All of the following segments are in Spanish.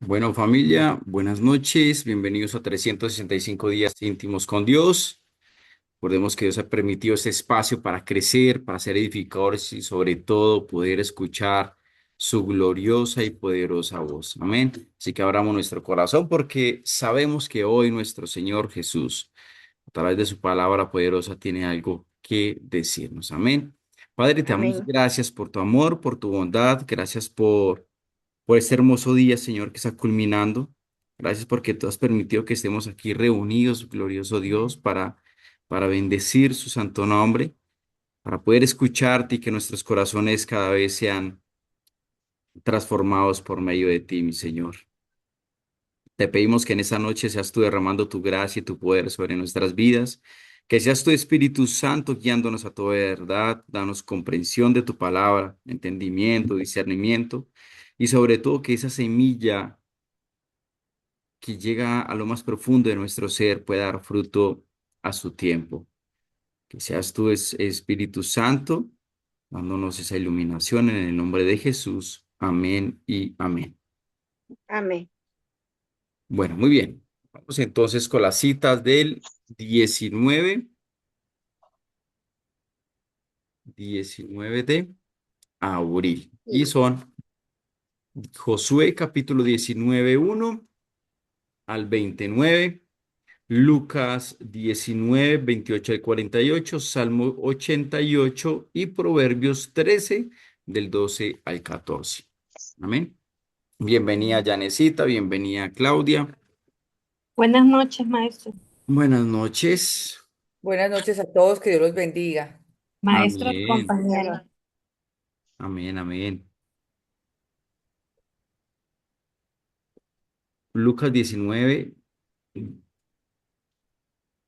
Bueno, familia, buenas noches. Bienvenidos a 365 días íntimos con Dios. Recordemos que Dios ha permitido este espacio para crecer, para ser edificadores y sobre todo poder escuchar su gloriosa y poderosa voz. Amén. Así que abramos nuestro corazón porque sabemos que hoy nuestro Señor Jesús, a través de su palabra poderosa, tiene algo que decirnos. Amén. Padre, te damos Amén. gracias por tu amor, por tu bondad. Gracias por este hermoso día, Señor, que está culminando. Gracias porque tú has permitido que estemos aquí reunidos, glorioso Dios, para bendecir su santo nombre, para poder escucharte y que nuestros corazones cada vez sean transformados por medio de ti, mi Señor. Te pedimos que en esta noche seas tú derramando tu gracia y tu poder sobre nuestras vidas, que seas tu Espíritu Santo guiándonos a toda verdad, danos comprensión de tu palabra, entendimiento, discernimiento y sobre todo que esa semilla que llega a lo más profundo de nuestro ser pueda dar fruto a su tiempo. Que seas tú, Espíritu Santo, dándonos esa iluminación en el nombre de Jesús. Amén y amén. Amén. Bueno, muy bien. Vamos entonces con las citas del 19 de abril. Y Sí. son Josué capítulo 19 1 al 29. Lucas 19 28 al 48, Salmo 88 y Proverbios 13 del 12 al 14. Amén. Bienvenida, Janecita, bienvenida, Claudia. Buenas noches, maestro. Buenas noches. Buenas noches a todos, que Dios los bendiga. Maestro y Amén, compañero. amén, amén. Lucas 19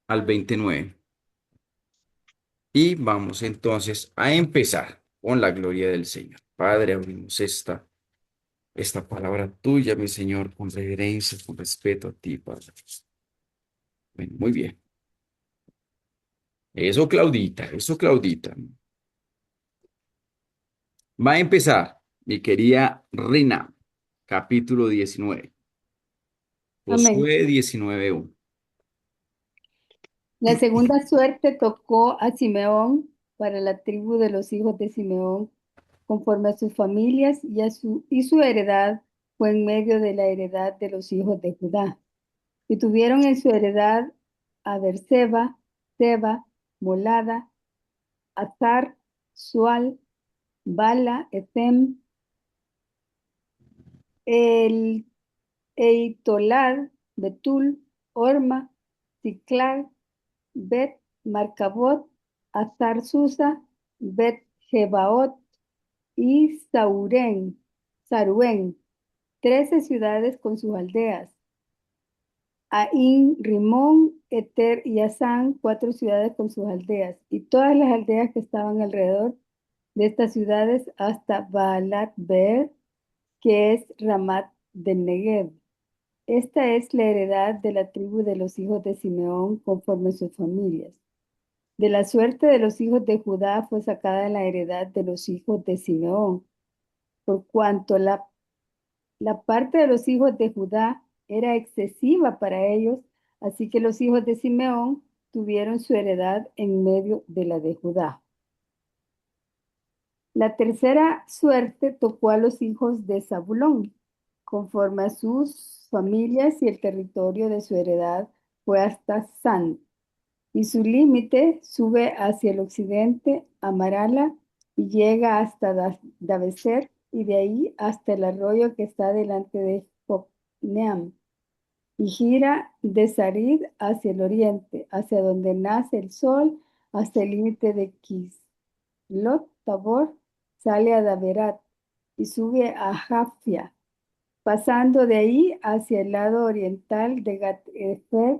al 29. Y vamos entonces a empezar con la gloria del Señor. Padre, abrimos esta palabra tuya, mi Señor, con reverencia, con respeto a ti, Padre. Bueno, muy bien. Eso, Claudita, eso, Claudita. Va a empezar, mi querida Rina, capítulo 19. Amén. Josué 19:1. La segunda suerte tocó a Simeón para la tribu de los hijos de Simeón, conforme a sus familias y su heredad fue en medio de la heredad de los hijos de Judá. Y tuvieron en su heredad a Berseba, Seba, Molada, Azar, Sual, Bala, Ethem, El Eitolad, Betul, Orma, Ciclag, Bet Marcabot, Azar Susa, Bet Jebaot y Saruen, 13 ciudades con sus aldeas. Ain, Rimón, Eter y Asán, 4 ciudades con sus aldeas, y todas las aldeas que estaban alrededor de estas ciudades hasta Baalat Beer, que es Ramat del Negev. Esta es la heredad de la tribu de los hijos de Simeón conforme a sus familias. De la suerte de los hijos de Judá fue sacada la heredad de los hijos de Simeón, por cuanto la parte de los hijos de Judá era excesiva para ellos, así que los hijos de Simeón tuvieron su heredad en medio de la de Judá. La tercera suerte tocó a los hijos de Zabulón, conforme a sus familias, y el territorio de su heredad fue hasta San, y su límite sube hacia el occidente a Marala y llega hasta Dabeser, y de ahí hasta el arroyo que está delante de Jocneam, y gira de Sarid hacia el oriente, hacia donde nace el sol, hasta el límite de Kislot Tabor, sale a Daberat y sube a Jafia, pasando de ahí hacia el lado oriental de Gat-Efer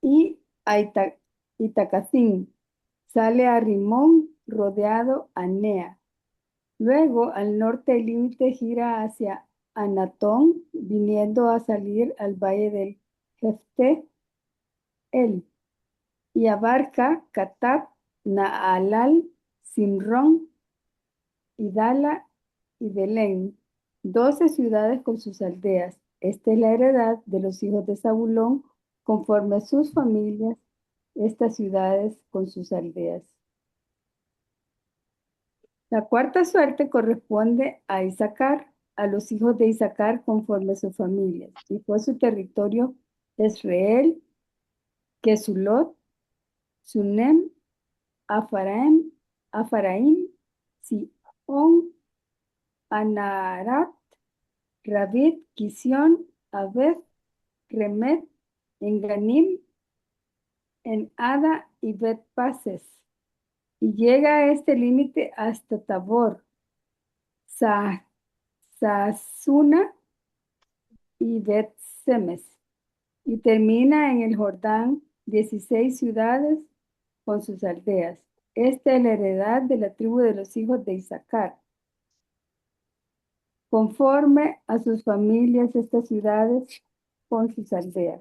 y a Itacacín, sale a Rimón, rodeado a Nea. Luego, al norte el límite gira hacia Anatón, viniendo a salir al valle del Jefte El, y abarca Catab, Naalal, Simrón, Idala y Belén. 12 ciudades con sus aldeas. Esta es la heredad de los hijos de Zabulón, conforme a sus familias, estas ciudades con sus aldeas. La cuarta suerte corresponde a Isaacar, a los hijos de Isaacar conforme a sus familias, y fue su territorio Esreel, Quesulot, Sunem, Afaraim, Afaraim, Sion, Anarat, Rabit, Kisión, Abed, Remet, Enganim, en Ada y Bet-Pases, y llega a este límite hasta Tabor, Sasuna y Bet-Semes, y termina en el Jordán, 16 ciudades con sus aldeas. Esta es la heredad de la tribu de los hijos de Isaacar. Conforme a sus familias, estas ciudades con sus aldeas.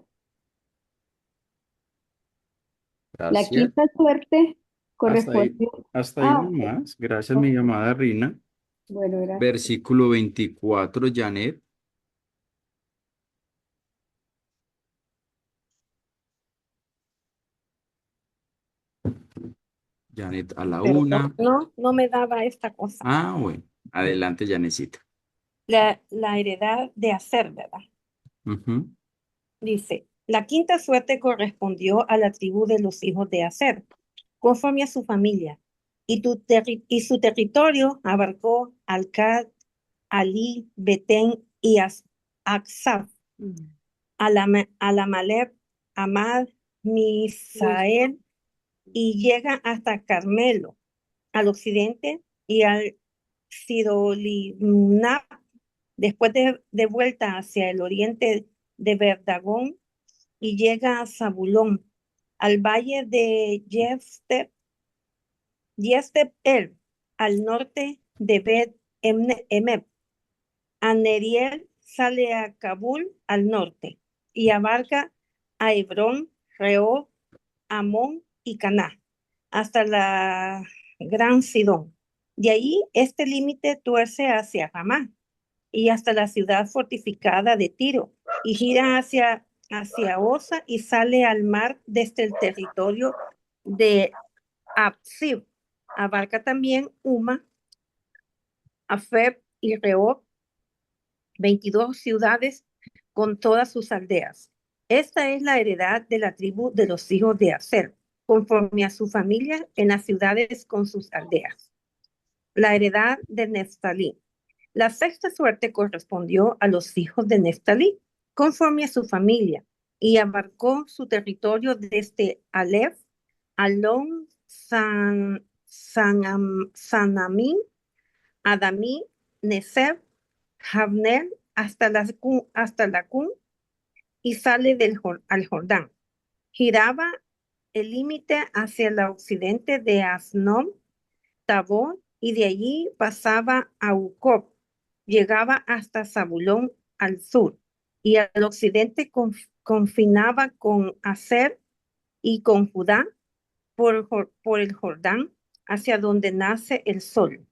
La Gracias. quinta suerte Hasta ahí, correspondió. hasta ahí Ok, nomás. Gracias, ok. mi amada Rina. Bueno, gracias. Versículo 24, Janet. Janet a la una. Perdón, no me daba esta cosa. Ah, bueno. Adelante, Janecita. La heredad de Aser, ¿verdad? Ujú. Dice, la quinta suerte correspondió a la tribu de los hijos de Aser, conforme a su familia, y su territorio abarcó Alcad, Ali, Betén y Aksaf, Alamalek, Amad, Misael, y llega hasta Carmelo, al occidente, y al Sidolimnap, después de vuelta hacia el oriente de Verdagón, y llega a Zabulón, al valle de Yestep-El, al norte de Bet-Emet. A Neriel sale a Kabul al norte y abarca a Hebrón, Rehob, Amón y Caná, hasta la Gran Sidón. De ahí este límite tuerce hacia Ramá y hasta la ciudad fortificada de Tiro, y gira hacia Osa y sale al mar desde el territorio de Apsib. Abarca también Uma, Afeb y Rehob, 22 ciudades con todas sus aldeas. Esta es la heredad de la tribu de los hijos de Aser, conforme a su familia en las ciudades con sus aldeas. La heredad de Neftalí. La sexta suerte correspondió a los hijos de Neftalí, conforme a su familia, y abarcó su territorio desde Aleph, Alon, Sanamín, Adamí, Neseb, Javner, hasta la Cun, y sale al Jordán. Giraba el límite hacia el occidente de Asnón, Tabor, y de allí pasaba a Ucop, llegaba hasta Zabulón al sur, y al occidente confinaba con Aser y con Judá por el Jordán, hacia donde nace el sol.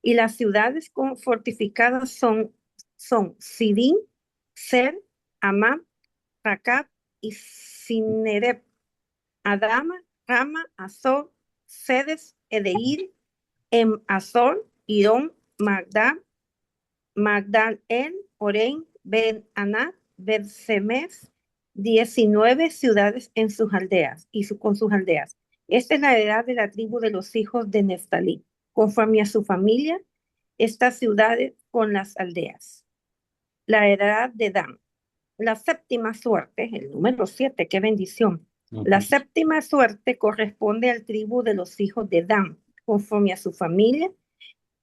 Y las ciudades fortificadas son Sidín, Ser, Amam, Racab y Sinerep, Adama, Rama, Azor, Sedes, Edeir, Azor, Irón, Magdal-El, Orén, Ben-Anat, Bet-Semes, 19 ciudades en sus aldeas con sus aldeas. Esta es la heredad de la tribu de los hijos de Neftalí, conforme a su familia, estas ciudades con las aldeas. La heredad de Dan. La séptima suerte, el número 7, qué bendición. La Ujú. séptima suerte corresponde al tribu de los hijos de Dan, conforme a su familia,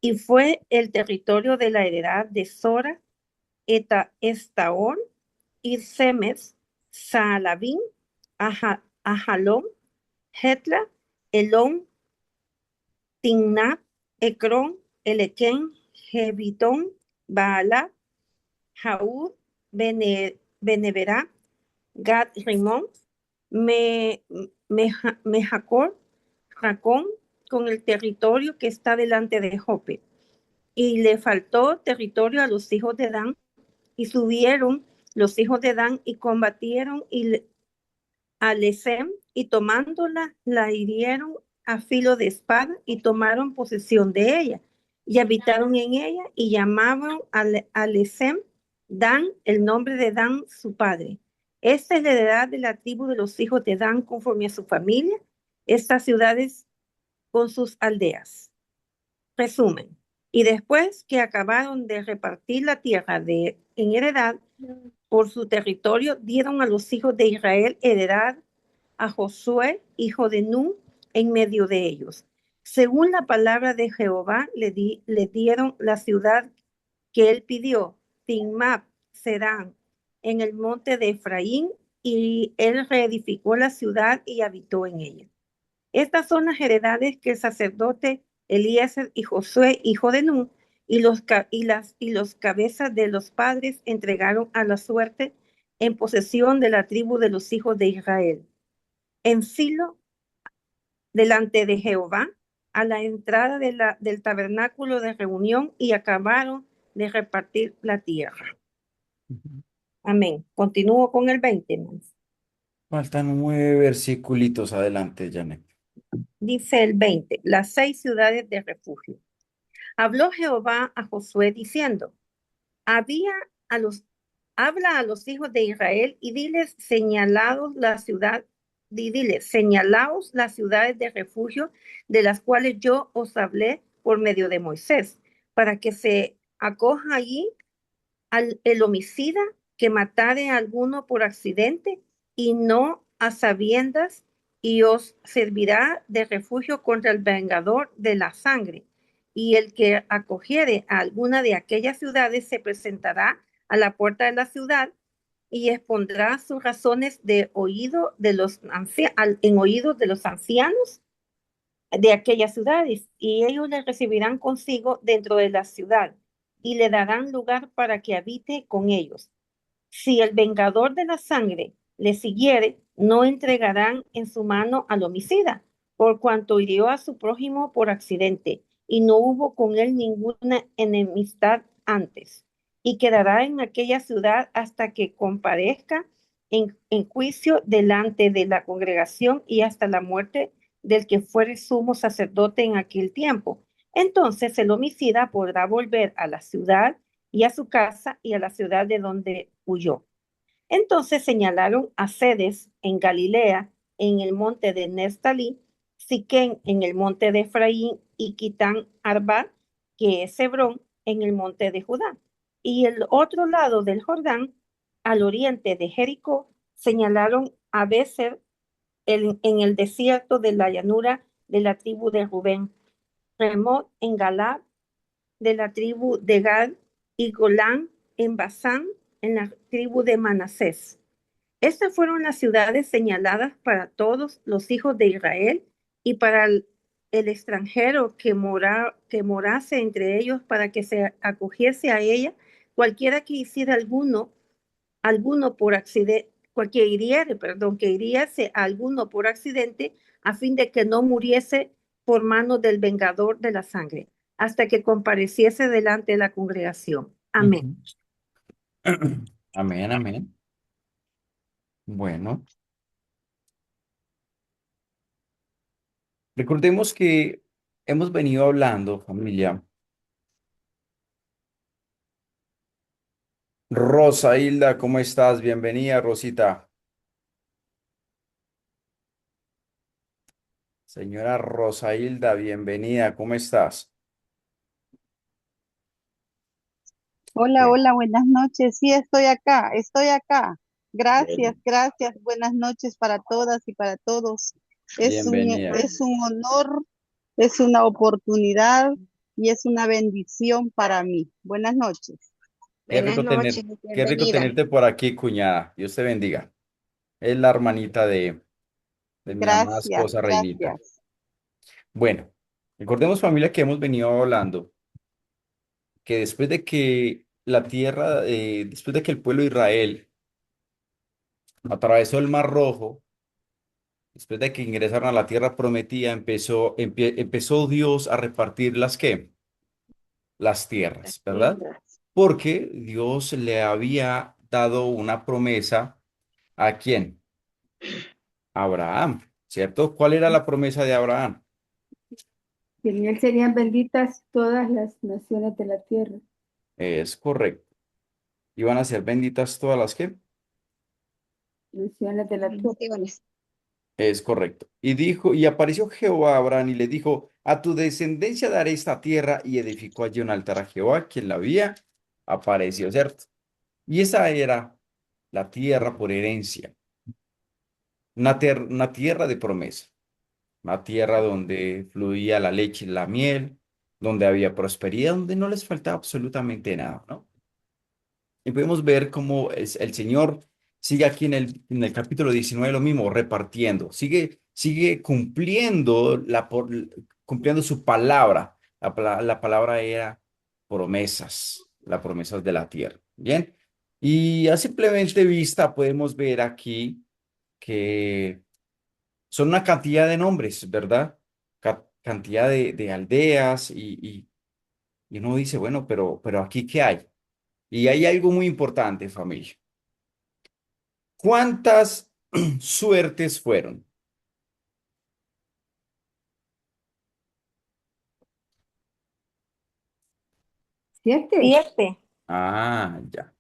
y fue el territorio de la heredad de Sora, Estaol, Irsemes, Saalabín, Ajalón, Hetla, Elón, Timnat, Ecrón, Elequén, Jebitón, Baalá, Jaúd, Beneverá, Gad Rimón, Mejacor, Racón, con el territorio que está delante de Jope, y le faltó territorio a los hijos de Dan, y subieron los hijos de Dan y combatieron a Lesem, y tomándola, la hirieron a filo de espada y tomaron posesión de ella y habitaron en ella y llamaban a Lesem Dan, el nombre de Dan su padre. Esta es la heredad de la tribu de los hijos de Dan conforme a su familia, estas ciudades con sus aldeas. Resumen. Y después que acabaron de repartir la tierra en heredad por su territorio, dieron a los hijos de Israel heredad a Josué, hijo de Nun, en medio de ellos. Según la palabra de Jehová, le dieron la ciudad que él pidió, Timnat Serán, en el monte de Efraín, y él reedificó la ciudad y habitó en ella. Estas son las heredades que el sacerdote Eliezer y Josué, hijo de Nun, y los cabezas de los padres entregaron a la suerte en posesión de la tribu de los hijos de Israel. En Silo, delante de Jehová, a la entrada del tabernáculo de reunión, y acabaron de repartir la tierra. Amén. Continúo con el 20 más. Faltan 9 versículos adelante, Janet. Dice el 20, las 6 ciudades de refugio. Habló Jehová a Josué diciendo, había a los, habla a los hijos de Israel y diles, señalaos las ciudades de refugio de las cuales yo os hablé por medio de Moisés, para que se acoja allí el homicida que matare a alguno por accidente y no a sabiendas, y os servirá de refugio contra el vengador de la sangre. Y el que acogiere a alguna de aquellas ciudades se presentará a la puerta de la ciudad y expondrá sus razones en oídos de los ancianos de aquellas ciudades, y ellos le recibirán consigo dentro de la ciudad y le darán lugar para que habite con ellos. Si el vengador de la sangre le siguiere, no entregarán en su mano al homicida, por cuanto hirió a su prójimo por accidente, y no hubo con él ninguna enemistad antes, y quedará en aquella ciudad hasta que comparezca en juicio delante de la congregación y hasta la muerte del que fuere sumo sacerdote en aquel tiempo. Entonces el homicida podrá volver a la ciudad y a su casa y a la ciudad de donde huyó. Entonces señalaron a Cedes en Galilea, en el monte de Neftalí, Siquén en el monte de Efraín, y Quitán Arba, que es Hebrón, en el monte de Judá. Y el otro lado del Jordán, al oriente de Jericó, señalaron a Béser en el desierto de la llanura de la tribu de Rubén, Remot en Galad de la tribu de Gad, y Golán en Basán en la tribu de Manasés. Estas fueron las ciudades señaladas para todos los hijos de Israel y para el extranjero que morase entre ellos, para que se acogiese a ella cualquiera que hiciera alguno por accidente, que hiriese a alguno por accidente, a fin de que no muriese por mano del vengador de la sangre, hasta que compareciese delante de la congregación. Amén. Amén, amén. Bueno, recordemos que hemos venido hablando, familia. Rosa Hilda, ¿cómo estás? Bienvenida, Rosita. Señora Rosa Hilda, bienvenida, ¿cómo estás? Hola, Bien, hola, buenas noches. Sí, estoy acá, estoy acá. Gracias, bien, gracias. Buenas noches para todas y para todos. bienvenida. Es un honor, es una oportunidad y es una bendición para mí. Buenas noches. Qué Buenas rico noches, qué rico bienvenida. tenerte por aquí, cuñada. Dios te bendiga. Es la hermanita de mi amada Gracias, esposa Reinita. gracias. Bueno, recordemos, familia, que hemos venido hablando que después de que después de que el pueblo de Israel atravesó el Mar Rojo, después de que ingresaron a la tierra prometida, empezó Dios a repartir las ¿qué? las las tierras, ¿verdad? tierras. Porque Dios le había dado una promesa ¿a quién? A Abraham, ¿cierto? ¿Cuál era la promesa de Abraham? Que en él serían benditas todas las naciones de la tierra. Es correcto. Iban a ser benditas todas las que. Naciones de la tierra. Bendiciones. Es correcto. Y dijo, y apareció Jehová a Abraham y le dijo, a tu descendencia daré esta tierra, y edificó allí un altar a Jehová, quien la había aparecido, ¿cierto? Y esa era la tierra por herencia, una tierra de promesa, una tierra donde fluía la leche y la miel, donde había prosperidad, donde no les faltaba absolutamente nada, ¿no? Y podemos ver cómo el Señor sigue aquí en el capítulo 19 lo mismo, repartiendo, sigue cumpliendo, cumpliendo su palabra. La palabra era promesas, las promesas de la tierra. Bien, y a simplemente vista podemos ver aquí que son una cantidad de nombres, ¿verdad? Cantidad de aldeas y uno dice, bueno, pero aquí ¿qué hay? Y hay algo muy importante, familia. ¿Cuántas suertes fueron? 7. 7. Ah, ya.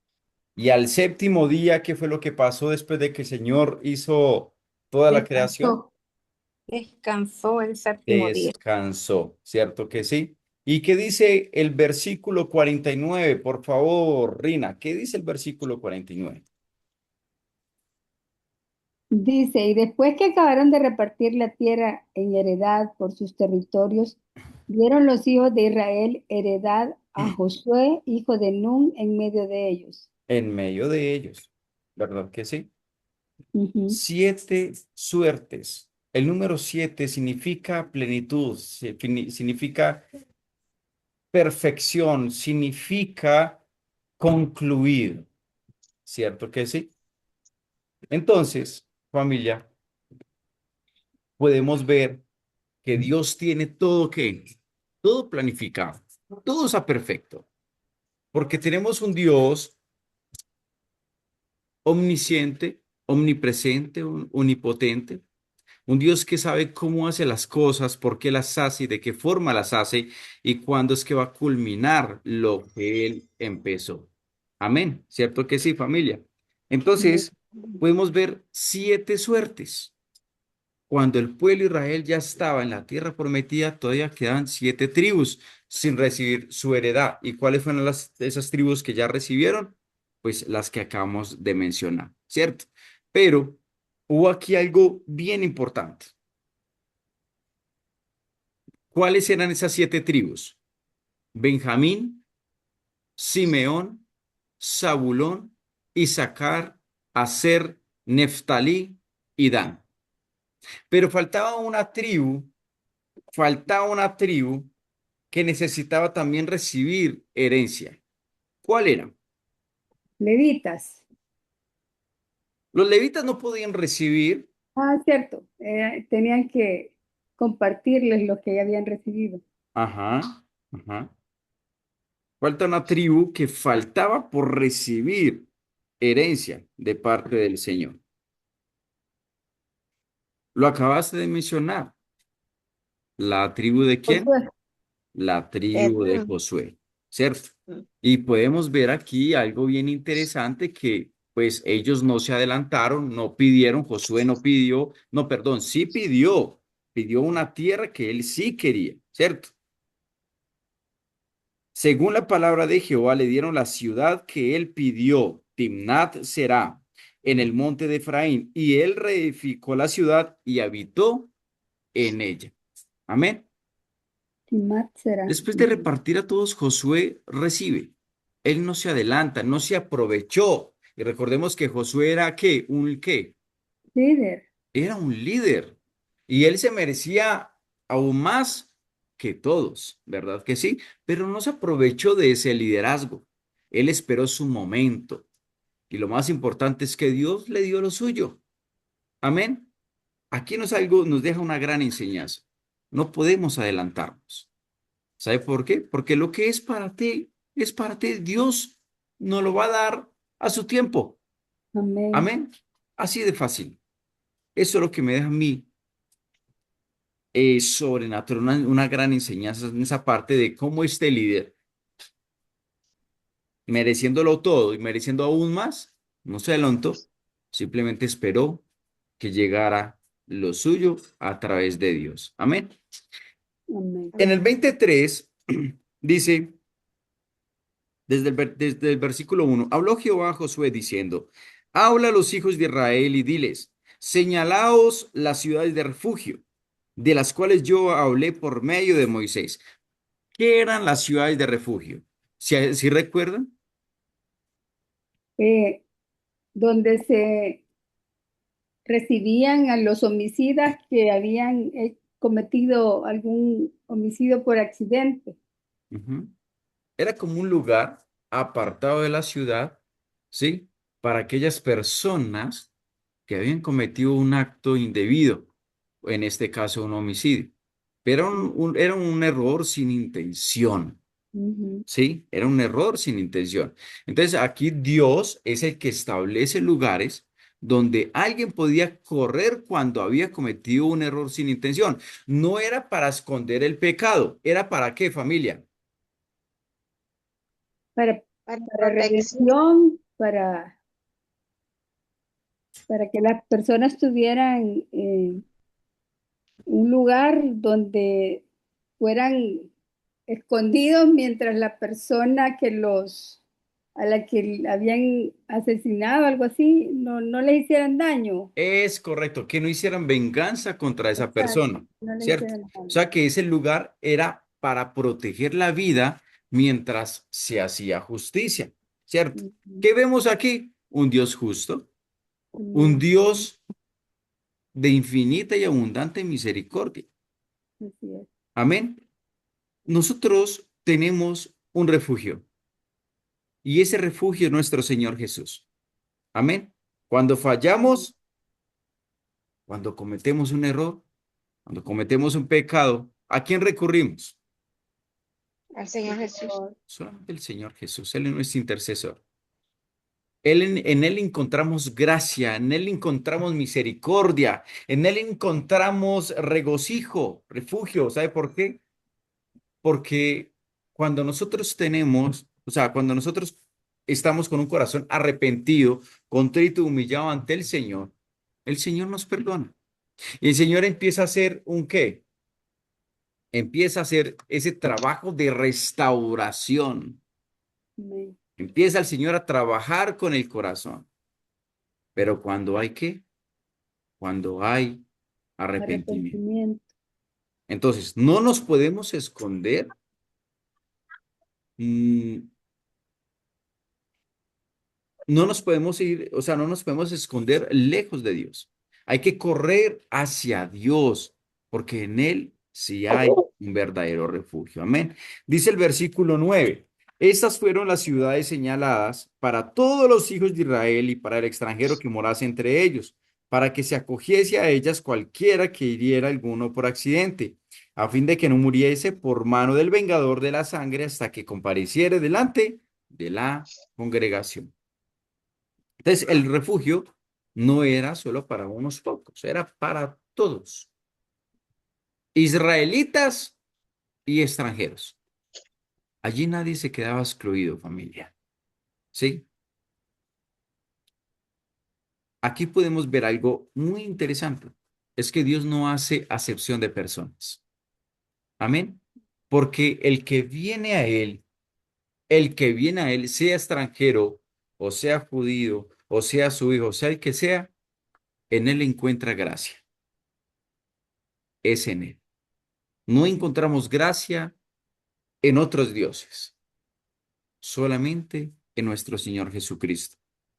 Y al séptimo día, ¿qué fue lo que pasó después de que el Señor hizo toda la creación? Descansó. Descansó el séptimo día. Descansó, ¿cierto que sí? ¿Y qué dice el versículo 49? Por favor, Rina, ¿qué dice el versículo 49? Dice, y después que acabaron de repartir la tierra en heredad por sus territorios, dieron los hijos de Israel heredad a Josué, hijo de Nun, en medio de ellos. En medio de ellos, ¿verdad que sí? Ujú. 7 suertes. El número 7 significa plenitud, significa perfección, significa concluir, ¿cierto que sí? Entonces, familia, podemos ver que Dios tiene todo todo planificado, todo está perfecto, porque tenemos un Dios omnisciente, omnipresente, unipotente. Un Dios que sabe cómo hace las cosas, por qué las hace y de qué forma las hace y cuándo es que va a culminar lo que Él empezó. Amén. ¿Cierto que sí, familia? Entonces, podemos ver 7 suertes. Cuando el pueblo de Israel ya estaba en la tierra prometida, todavía quedan 7 tribus sin recibir su heredad. ¿Y cuáles fueron esas tribus que ya recibieron? Pues las que acabamos de mencionar, ¿cierto? Pero hubo aquí algo bien importante. ¿Cuáles eran esas 7 tribus? Benjamín, Simeón, Zabulón, Isaacar, Aser, Neftalí y Dan. Pero faltaba una tribu que necesitaba también recibir herencia. ¿Cuál era? Levitas. Los levitas no podían recibir, Ah, cierto. Tenían que compartirles lo que ya habían recibido. ajá, ajá. Falta una tribu que faltaba por recibir herencia de parte del Señor. Lo acabaste de mencionar. ¿La tribu de quién? Josué. La tribu de Perdón. Josué, ¿cierto? Y podemos ver aquí algo bien interesante que pues ellos no se adelantaron, no pidieron, Josué no pidió, no, perdón, sí pidió una tierra que él sí quería, ¿cierto? Según la palabra de Jehová le dieron la ciudad que él pidió, Timnat será en el monte de Efraín, y él reedificó la ciudad y habitó en ella. Amén. Timat será. Después de Ujú. repartir a todos, Josué recibe. Él no se adelanta, no se aprovechó. Y recordemos que Josué era ¿qué? ¿Un qué? Líder. Era un líder. Y él se merecía aún más que todos, ¿verdad que sí? Pero no se aprovechó de ese liderazgo. Él esperó su momento. Y lo más importante es que Dios le dio lo suyo. Amén. Aquí nos deja una gran enseñanza. No podemos adelantarnos. ¿Sabe por qué? Porque lo que es para ti, es para ti. Dios nos lo va a dar a su tiempo. Amén. Amén. Así de fácil. Eso es lo que me deja a mí sobrenatural, una gran enseñanza en esa parte de cómo este líder, mereciéndolo todo y mereciendo aún más, no se adelantó, simplemente esperó que llegara lo suyo a través de Dios. Amén. Amén. En el 23 dice, desde el versículo 1, habló Jehová a Josué diciendo, habla a los hijos de Israel y diles, señalaos las ciudades de refugio, de las cuales yo hablé por medio de Moisés. ¿Qué eran las ciudades de refugio? ¿Si recuerdan? Eh, donde se recibían a los homicidas que habían cometido algún homicidio por accidente. Ujú. Era como un lugar apartado de la ciudad, ¿sí? Para aquellas personas que habían cometido un acto indebido, en este caso un homicidio. Pero era un error sin intención. Ujú. ¿Sí? Era un error sin intención. Entonces aquí Dios es el que establece lugares donde alguien podía correr cuando había cometido un error sin intención. No era para esconder el pecado, era para qué, familia. Para, Para para protección. redención, para que las personas tuvieran un lugar donde fueran escondidos mientras la persona a la que habían asesinado, algo así, no le hicieran daño. Es correcto, que no hicieran venganza contra esa Exacto, persona, no le ¿cierto? hicieran O daño. sea que ese lugar era para proteger la vida mientras se hacía justicia, ¿cierto? Ujú. ¿Qué vemos aquí? Un Dios justo, un Amén. Dios de infinita y abundante misericordia. Así es. Amén. Nosotros tenemos un refugio y ese refugio es nuestro Señor Jesús. Amén. Cuando fallamos, cuando cometemos un error, cuando cometemos un pecado, ¿a quién recurrimos? Al Señor Jesús. Señor. Solamente el Señor Jesús. Él es nuestro intercesor. En Él encontramos gracia, en Él encontramos misericordia, en Él encontramos regocijo, refugio. ¿Sabe por qué? Porque cuando nosotros tenemos, o sea, cuando nosotros estamos con un corazón arrepentido, contrito, humillado ante el Señor nos perdona. Y el Señor empieza a hacer un qué? Empieza a hacer ese trabajo de restauración. Amén. Empieza el Señor a trabajar con el corazón. Pero cuando hay qué? Cuando hay arrepentimiento. Arrepentimiento. Entonces, no nos podemos esconder. mm, No nos podemos ir, o sea, no nos podemos esconder lejos de Dios. Hay que correr hacia Dios, porque en Él sí hay un verdadero refugio. Amén. Dice el versículo 9. Estas fueron las ciudades señaladas para todos los hijos de Israel y para el extranjero que morase entre ellos, para que se acogiese a ellas cualquiera que hiriera alguno por accidente, a fin de que no muriese por mano del vengador de la sangre hasta que compareciere delante de la congregación. Entonces, el refugio no era solo para unos pocos, era para todos, israelitas y extranjeros. Allí nadie se quedaba excluido, familia. ¿Sí? Aquí podemos ver algo muy interesante. Es que Dios no hace acepción de personas. Amén. Porque el que viene a Él, sea extranjero, o sea judío, o sea su hijo, o sea el que sea, en Él encuentra gracia. Es en Él. No encontramos gracia en otros dioses, solamente en nuestro Señor Jesucristo,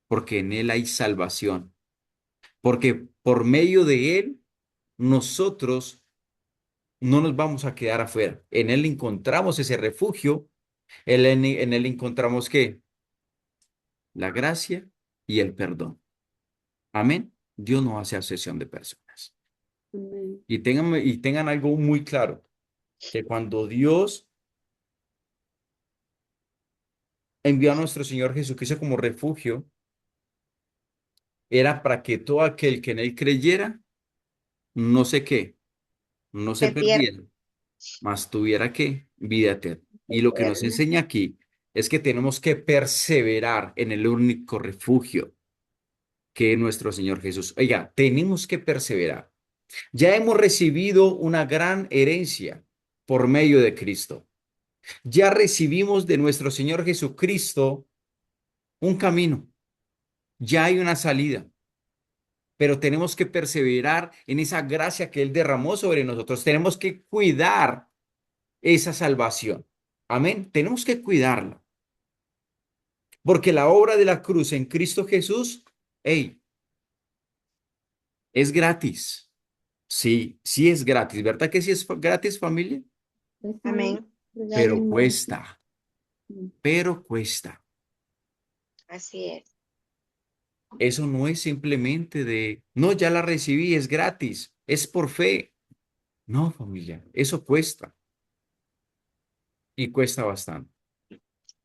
porque en Él hay salvación, porque por medio de Él nosotros no nos vamos a quedar afuera. En Él encontramos ese refugio, en Él encontramos ¿qué? La gracia y el perdón. Amén. Dios no hace acepción de personas. Amén. Y tengan algo muy claro, que cuando Dios envió a nuestro Señor Jesucristo como refugio era para que todo aquel que en él creyera, no sé qué, no se Perdiera perdiera, mas tuviera que vida eterna. Y lo que nos eterna. enseña aquí es que tenemos que perseverar en el único refugio que es nuestro Señor Jesús. Oiga, tenemos que perseverar. Ya hemos recibido una gran herencia por medio de Cristo. Ya recibimos de nuestro Señor Jesucristo un camino. Ya hay una salida, pero tenemos que perseverar en esa gracia que Él derramó sobre nosotros. Tenemos que cuidar esa salvación. Amén. Tenemos que cuidarla, porque la obra de la cruz en Cristo Jesús, hey, es gratis. Sí, sí es gratis, ¿verdad que sí es gratis, familia? Es un Amén. regalo Pero inmenso. cuesta, Mm. pero cuesta. Así es. Eso no es simplemente de, no, ya la recibí, es gratis, es por fe. No, familia, eso cuesta y cuesta bastante.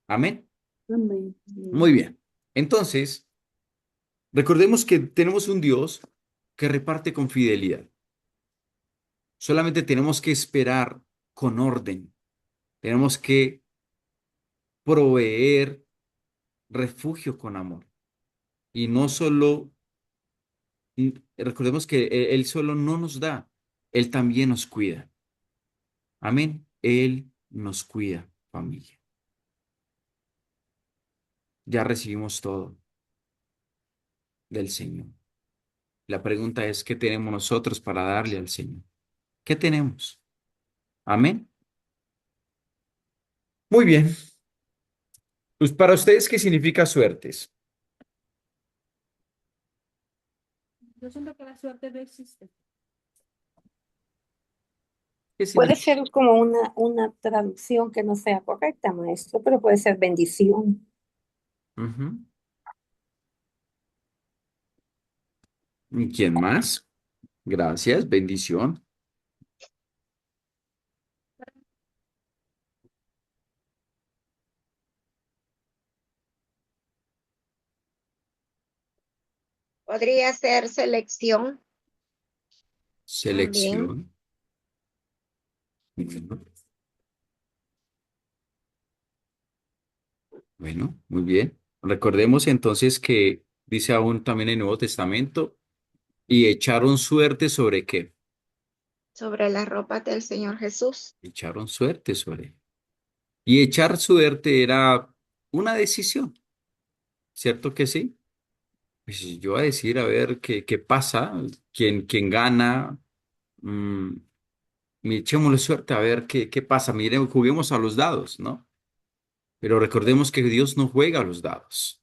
Amén. Amén. Muy Amén. bien. Entonces, recordemos que tenemos un Dios que reparte con fidelidad. Solamente tenemos que esperar con orden. Tenemos que proveer refugio con amor. Y no solo, recordemos que Él solo no nos da, Él también nos cuida. Amén. Él nos cuida, familia. Ya recibimos todo del Señor. La pregunta es, ¿qué tenemos nosotros para darle al Señor? ¿Qué tenemos? Amén. Muy bien. Pues para ustedes, ¿qué significa suertes? Yo siento que la suerte no existe. ¿Qué Puede significa? ser como una traducción que no sea correcta, maestro, pero puede ser bendición. Ujú. ¿Y quién más? Gracias, bendición. Podría ser selección también. Selección. Bueno, bueno, muy bien. Recordemos entonces que dice aún también en el Nuevo Testamento, y echaron suerte sobre qué? Sobre las ropas del Señor Jesús. Echaron suerte sobre. Y echar suerte era una decisión, ¿cierto que sí? Pues yo voy a decir, a ver qué pasa, quién gana, mm, echémosle suerte a ver qué pasa. Miren, juguemos a los dados, ¿no? Pero recordemos que Dios no juega a los dados.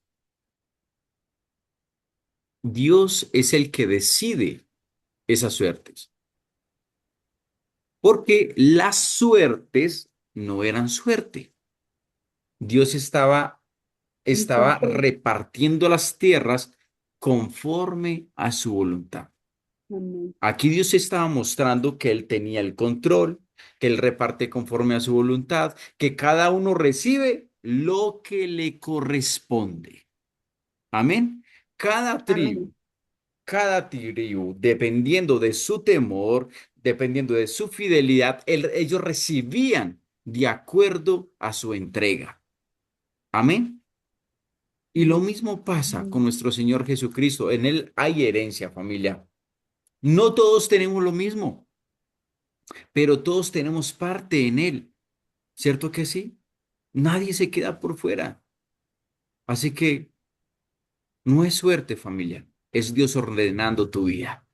Dios es el que decide esas suertes, porque las suertes no eran suerte. Dios En estaba control. repartiendo las tierras conforme a su voluntad. Amén. Aquí Dios estaba mostrando que Él tenía el control, que Él reparte conforme a su voluntad, que cada uno recibe lo que le corresponde. Amén. Cada tribu, Amén. cada tribu, dependiendo de su temor, dependiendo de su fidelidad, ellos recibían de acuerdo a su entrega. Amén. Y lo mismo pasa con Amén. nuestro Señor Jesucristo. En Él hay herencia, familia. No todos tenemos lo mismo, pero todos tenemos parte en Él. ¿Cierto que sí? Nadie se queda por fuera. Así que no es suerte, familia. Es Dios ordenando tu vida.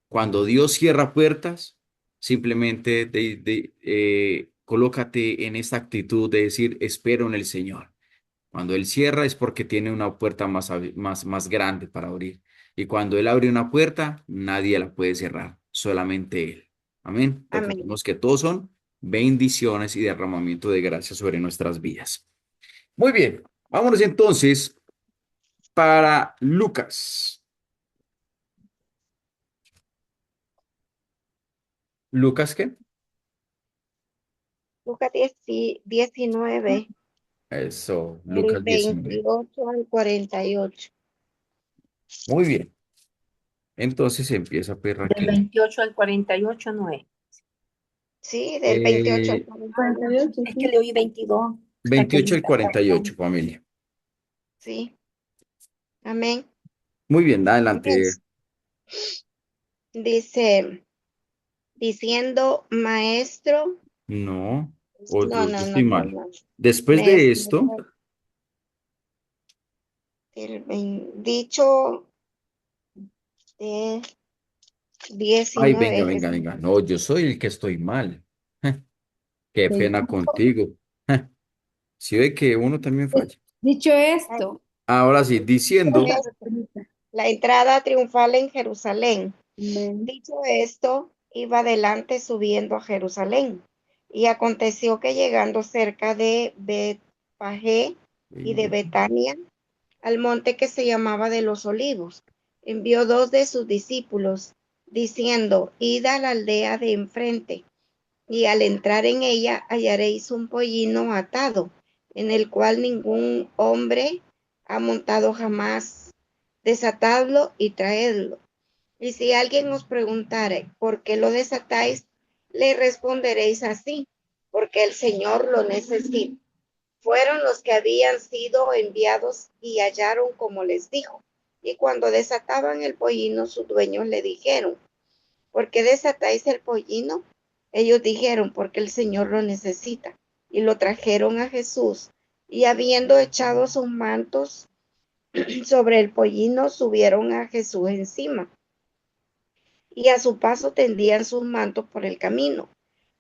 Cuando Dios cierra puertas, simplemente colócate en esta actitud de decir, espero en el Señor. Cuando Él cierra es porque tiene una puerta más grande para abrir. Y cuando Él abre una puerta, nadie la puede cerrar, solamente Él. Amén. Amén. Recordemos que todos son bendiciones y derramamiento de gracia sobre nuestras vidas. Muy bien, vámonos entonces para Lucas. ¿Lucas qué? Lucas 10 19. Eso, Del Lucas 19. 28 al 48. Muy bien. Entonces empieza pues Del Raquel. 28 al 48 no es. Sí, del 28 al Eh, 48. 48, Es que sí. le oí 22. 28 al Raquelita, perdón. 48, familia. Sí, amén. Muy bien, adelante. Dice, dice, diciendo, maestro, No, o no, yo no, no, estoy no, mal. no. Después Me, de me esto, dicho de ay, venga, 19. venga, venga. No, yo soy el que estoy mal. Qué pena 21. contigo. Si ve que uno también falla. Dicho Ay, esto, Ahora sí, diciendo, es la entrada triunfal en Jerusalén. amén. Dicho esto, iba adelante subiendo a Jerusalén. Y aconteció que llegando cerca de Betfagé y de Betania, al monte que se llamaba de los Olivos, envió dos de sus discípulos, diciendo, id a la aldea de enfrente, y al entrar en ella hallaréis un pollino atado, en el cual ningún hombre ha montado jamás. Desatadlo y traedlo. Y si alguien os preguntare por qué lo desatáis, le responderéis así, porque el Señor lo necesita. Fueron los que habían sido enviados y hallaron como les dijo. Y cuando desataban el pollino, sus dueños le dijeron, ¿por qué desatáis el pollino? Ellos dijeron, porque el Señor lo necesita. Y lo trajeron a Jesús. Y habiendo echado sus mantos sobre el pollino, subieron a Jesús encima y a su paso tendían sus mantos por el camino.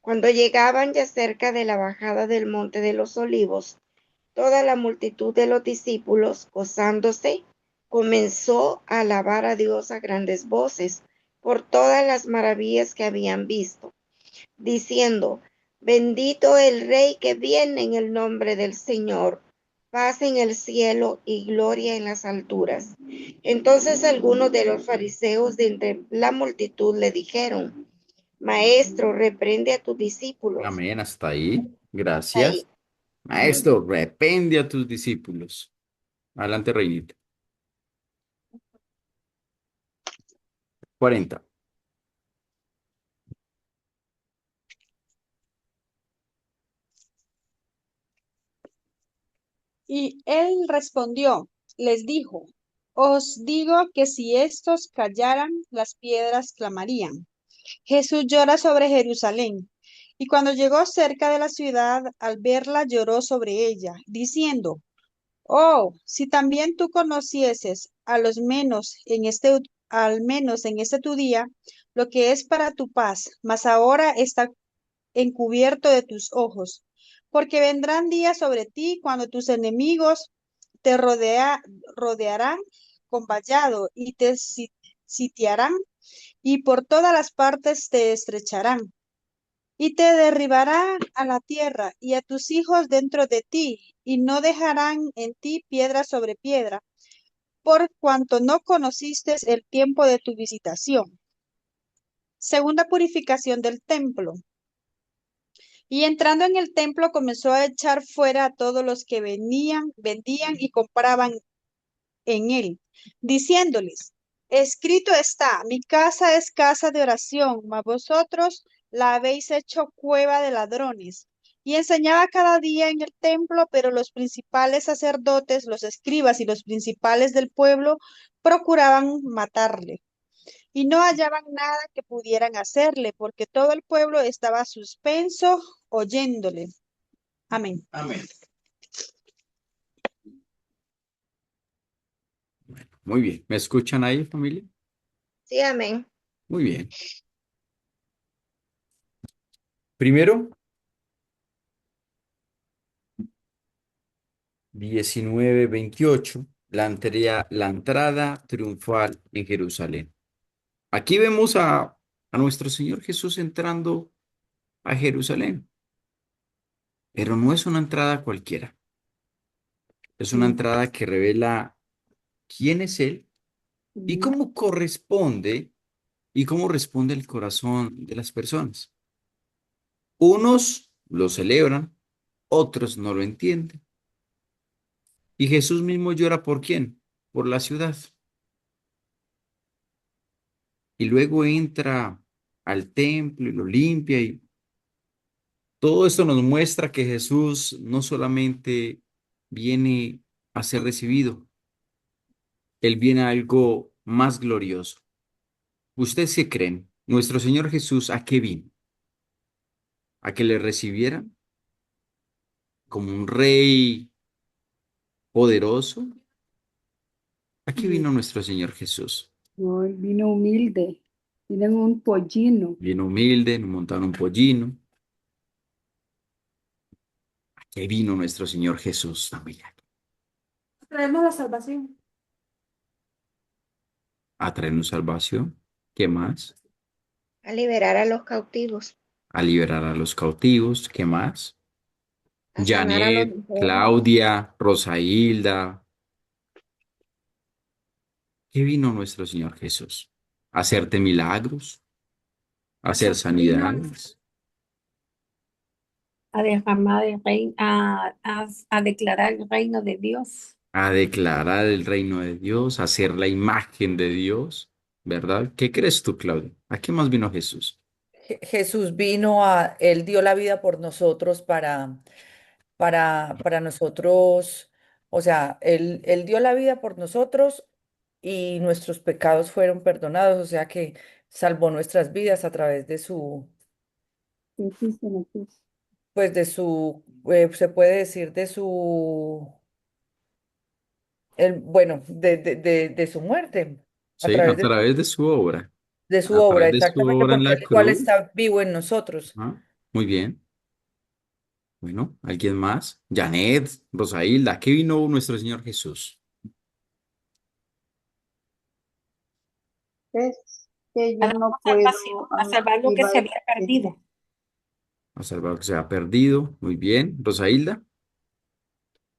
Cuando llegaban ya cerca de la bajada del monte de los olivos, toda la multitud de los discípulos, gozándose, comenzó a alabar a Dios a grandes voces por todas las maravillas que habían visto, diciendo, bendito el Rey que viene en el nombre del Señor, paz en el cielo y gloria en las alturas. Entonces algunos de los fariseos de entre la multitud le dijeron, Maestro, reprende a tus discípulos. amén, hasta ahí. Ahí. Gracias. Maestro, reprende a tus discípulos. Adelante, Reinita. 40. Y él respondió, les dijo, os digo que si estos callaran, las piedras clamarían. Jesús llora sobre Jerusalén. Y cuando llegó cerca de la ciudad, al verla lloró sobre ella, diciendo, oh, si también tú conocieses al menos en este tu día, lo que es para tu paz, mas ahora está encubierto de tus ojos, porque vendrán días sobre ti cuando tus enemigos te rodearán con vallado y te sitiarán y por todas las partes te estrecharán y te derribarán a la tierra y a tus hijos dentro de ti y no dejarán en ti piedra sobre piedra, por cuanto no conociste el tiempo de tu visitación. Segunda purificación del templo. Y entrando en el templo comenzó a echar fuera a todos los que vendían y compraban en él, diciéndoles, escrito está, mi casa es casa de oración, mas vosotros la habéis hecho cueva de ladrones. Y enseñaba cada día en el templo, pero los principales sacerdotes, los escribas y los principales del pueblo procuraban matarle. Y no hallaban nada que pudieran hacerle, porque todo el pueblo estaba suspenso oyéndole. Amén. Amén. Muy bien. ¿Me escuchan ahí, familia? Sí, amén. Muy bien. Primero, 19:28, la entrada triunfal en Jerusalén. Aquí vemos a nuestro Señor Jesús entrando a Jerusalén, pero no es una entrada cualquiera. Es una Mm, entrada que revela quién es Él y mm, cómo corresponde y cómo responde el corazón de las personas. Unos lo celebran, otros no lo entienden. Y Jesús mismo llora ¿por quién? Por la ciudad. Y luego entra al templo y lo limpia y todo esto nos muestra que Jesús no solamente viene a ser recibido, Él viene a algo más glorioso. ¿Ustedes qué creen? ¿Nuestro Señor Jesús a qué vino? ¿A que le recibieran como un rey poderoso? ¿A qué No, vino nuestro Señor Jesús? no, él vino humilde, vino en un pollino. Vino humilde, montado en un pollino. ¿A qué vino nuestro Señor Jesús, familia? Traemos la salvación. A traernos salvación. ¿Qué más? a liberar a los cautivos, A liberar a los cautivos. ¿Qué más? a sanar a los Janet, enfermos, Claudia, Rosailda. ¿Qué vino nuestro Señor Jesús? ¿A hacerte milagros? ¿A hacer sanidades? A derramar el reino, a declarar el reino de Dios. ¿A declarar el reino de Dios? ¿A hacer la imagen de Dios? ¿Verdad? ¿Qué crees tú, Claudia? ¿A qué más vino Jesús? Jesús vino Él dio la vida por nosotros para nosotros, o sea, él dio la vida por nosotros y nuestros pecados fueron perdonados, o sea que salvó nuestras vidas a través de Jesús en la cruz. pues de su, se puede decir de su, bueno, de su muerte, a Sí, a través través de su obra. de su A obra, través de su exactamente, obra en porque la Él igual cruz. está vivo en nosotros. Ah, muy bien. Bueno, ¿alguien más? Janet, Rosailda, ¿a qué vino nuestro Señor Jesús? Es que A yo dar no puedo salvación, a salvar lo que iba a se había decir, perdido. A salvar lo que se ha perdido. Muy bien. Rosailda,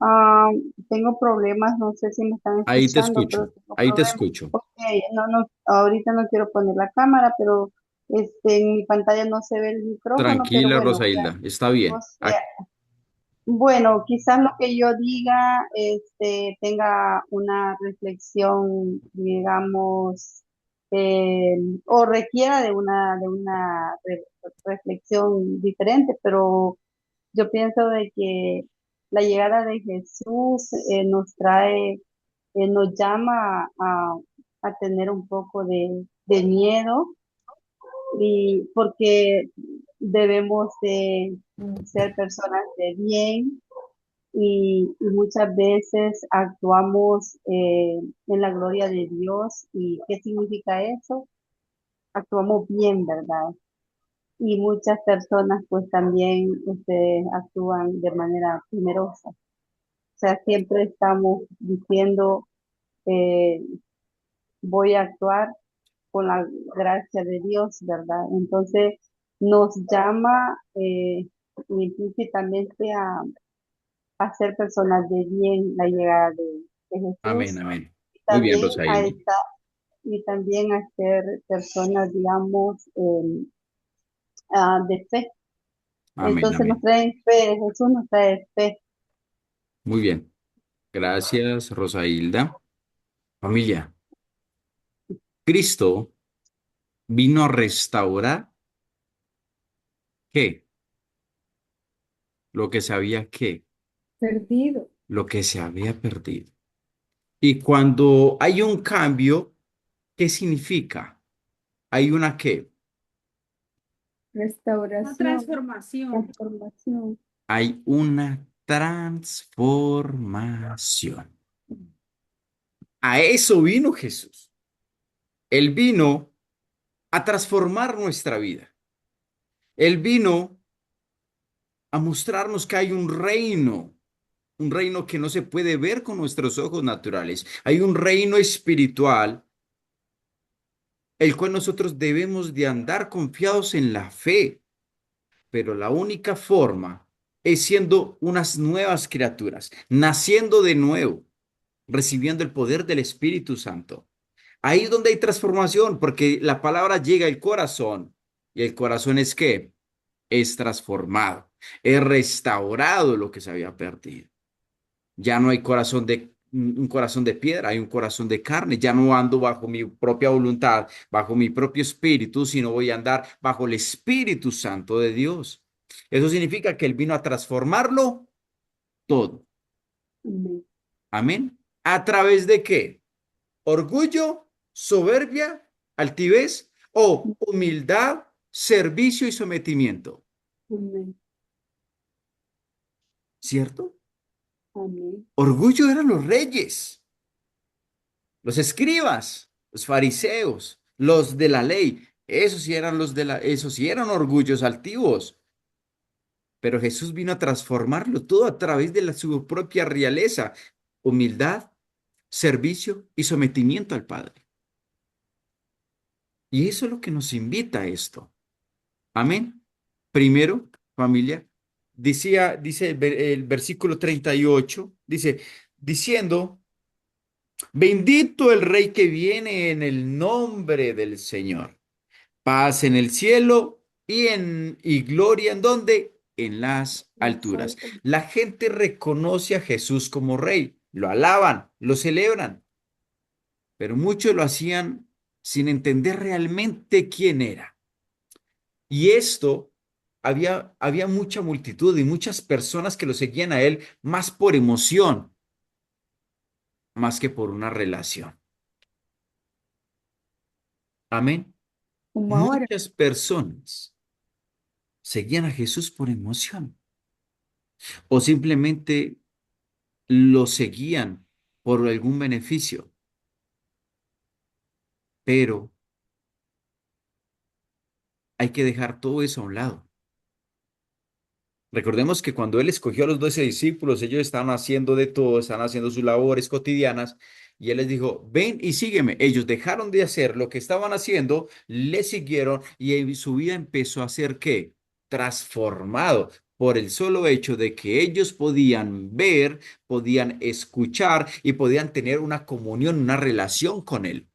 ah, tengo problemas, no sé si me están ahí te escuchando, escucho. pero tengo Ahí te problemas. escucho. Ok, no, ahorita no quiero poner la cámara, pero en mi pantalla no se ve el micrófono, pero Tranquila, bueno, Rosailda, está o bien. sea, bueno, quizás lo que yo diga, tenga una reflexión, digamos, o requiera reflexión diferente, pero yo pienso de que la llegada de Jesús nos llama a tener un poco de miedo y porque debemos de ser personas de bien y muchas veces actuamos en la gloria de Dios. ¿Y qué significa eso? Actuamos bien, ¿verdad? Y muchas personas pues también actúan de manera temerosa. O sea, siempre estamos diciendo, eh, voy a actuar con la gracia de Dios, ¿verdad? Entonces nos llama implícitamente a ser personas de bien la llegada de Amén, Jesús amén. y Muy bien, también Rosailda. y también a ser personas, digamos, de fe. Amén, Entonces nos amén. trae fe, Jesús nos trae fe. Muy bien. Gracias, Rosailda. Familia, Cristo vino a restaurar, ¿qué? Lo que se había, ¿qué? Perdido. Lo que se había perdido. Y cuando hay un cambio, ¿qué significa? Hay una qué, Restauración. Transformación. hay una transformación. A eso vino Jesús. Él vino a transformar nuestra vida. Él vino a mostrarnos que hay un reino que no se puede ver con nuestros ojos naturales. Hay un reino espiritual, el cual nosotros debemos de andar confiados en la fe, pero la única forma es siendo unas nuevas criaturas, naciendo de nuevo, recibiendo el poder del Espíritu Santo. Ahí es donde hay transformación, porque la palabra llega al corazón y el corazón es ¿qué? Es transformado, es restaurado lo que se había perdido. Ya no hay un corazón de piedra, hay un corazón de carne. Ya no ando bajo mi propia voluntad, bajo mi propio espíritu, sino voy a andar bajo el Espíritu Santo de Dios. Eso significa que Él vino a transformarlo todo. Amén. Amén. ¿A través de qué? ¿Orgullo, soberbia, altivez o humildad, servicio y sometimiento? Amén. ¿Cierto? Amén. Orgullo eran los reyes, los escribas, los fariseos, los de la ley. Esos sí eran orgullos altivos. Pero Jesús vino a transformarlo todo a través de su propia realeza, humildad, servicio y sometimiento al Padre. Y eso es lo que nos invita a esto. Amén. Primero, familia, dice el versículo 38, dice, diciendo, bendito el Rey que viene en el nombre del Señor. Paz en el cielo y gloria en donde? En las Las alturas. altas. La gente reconoce a Jesús como Rey, lo alaban, lo celebran, pero muchos lo hacían sin entender realmente quién era. Y esto, había mucha multitud y muchas personas que lo seguían a él más por emoción, más que por una relación. Amén. Como ahora. Muchas personas seguían a Jesús por emoción o simplemente lo seguían por algún beneficio, pero hay que dejar todo eso a un lado. Recordemos que cuando él escogió a los 12 discípulos, ellos estaban haciendo de todo, estaban haciendo sus labores cotidianas, y él les dijo, ven y sígueme. Ellos dejaron de hacer lo que estaban haciendo, le siguieron y su vida empezó a ser ¿qué? Transformado por el solo hecho de que ellos podían ver, podían escuchar y podían tener una comunión, una relación con él.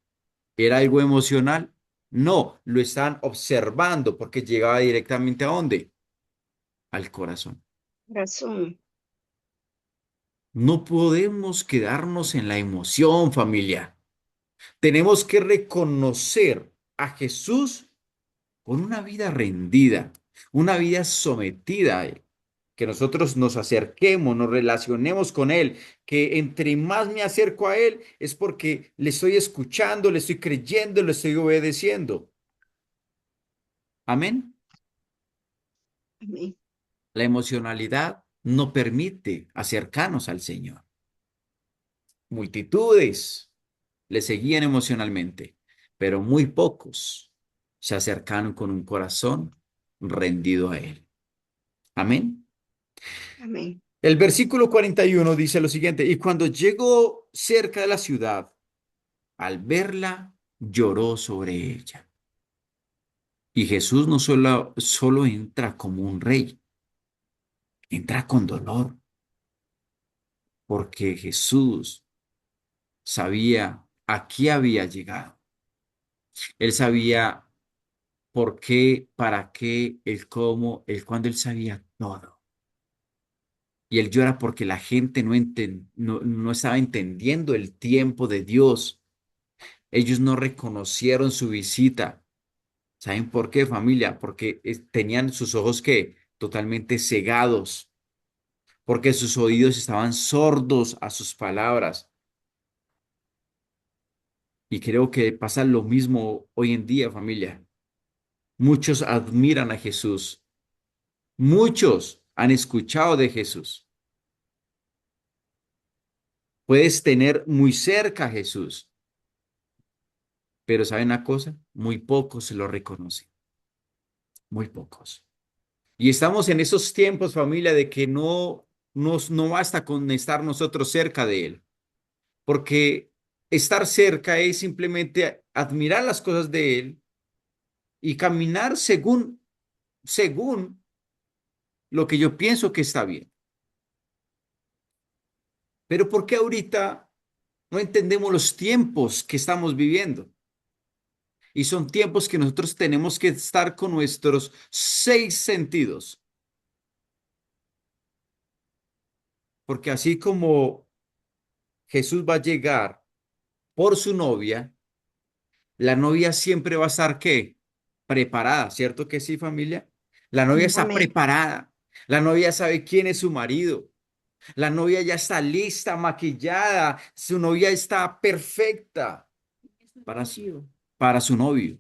¿Era algo emocional? No, lo estaban observando porque llegaba directamente a dónde? Al corazón. Razón. No podemos quedarnos en la emoción, familia. Tenemos que reconocer a Jesús con una vida rendida, una vida sometida a Él. Que nosotros nos acerquemos, nos relacionemos con Él, que entre más me acerco a Él es porque le estoy escuchando, le estoy creyendo, le estoy obedeciendo. Amén. Amén. La emocionalidad no permite acercarnos al Señor. Multitudes le seguían emocionalmente, pero muy pocos se acercaron con un corazón rendido a Él. Amén. Amén. El versículo 41 dice lo siguiente, y cuando llegó cerca de la ciudad, al verla, lloró sobre ella. Y Jesús no solo entra como un rey, entra con dolor, porque Jesús sabía a qué había llegado. Él sabía por qué, para qué, el cómo, el cuándo, él sabía todo. Y él llora porque la gente no estaba entendiendo el tiempo de Dios. Ellos no reconocieron su visita. ¿Saben por qué, familia? Porque tenían sus ojos que totalmente cegados, porque sus oídos estaban sordos a sus palabras. Y creo que pasa lo mismo hoy en día, familia. Muchos admiran a Jesús. Muchos han escuchado de Jesús. Puedes tener muy cerca a Jesús, pero ¿saben una cosa? Muy pocos se lo reconocen, muy pocos. Y estamos en esos tiempos, familia, de que no basta con estar nosotros cerca de Él, porque estar cerca es simplemente admirar las cosas de Él y caminar según lo que yo pienso que está bien. Pero ¿por qué ahorita no entendemos los tiempos que estamos viviendo? Y son tiempos que nosotros tenemos que estar con nuestros 6 sentidos. porque así como Jesús va a llegar por su novia, la novia siempre va a estar, ¿qué? Preparada, ¿cierto que sí, familia? La novia está Amén. preparada. La novia sabe quién es su marido. La novia ya está lista, maquillada. Su novia está perfecta para para su novio.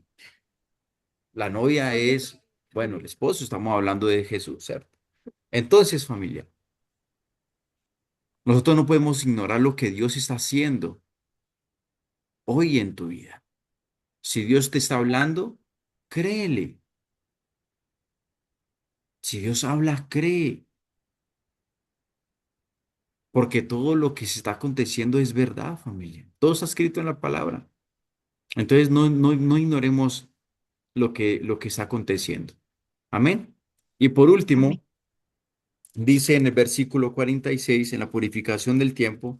La novia es, bueno, el esposo, estamos hablando de Jesús, ¿cierto? Entonces, familia, nosotros no podemos ignorar lo que Dios está haciendo hoy en tu vida. Si Dios te está hablando, créele. Si Dios habla, cree, porque todo lo que se está aconteciendo es verdad, familia. Todo está escrito en la palabra. Entonces, no ignoremos lo que está aconteciendo. Amén. Y por Amén. último, dice en el versículo 46, en la purificación del tiempo,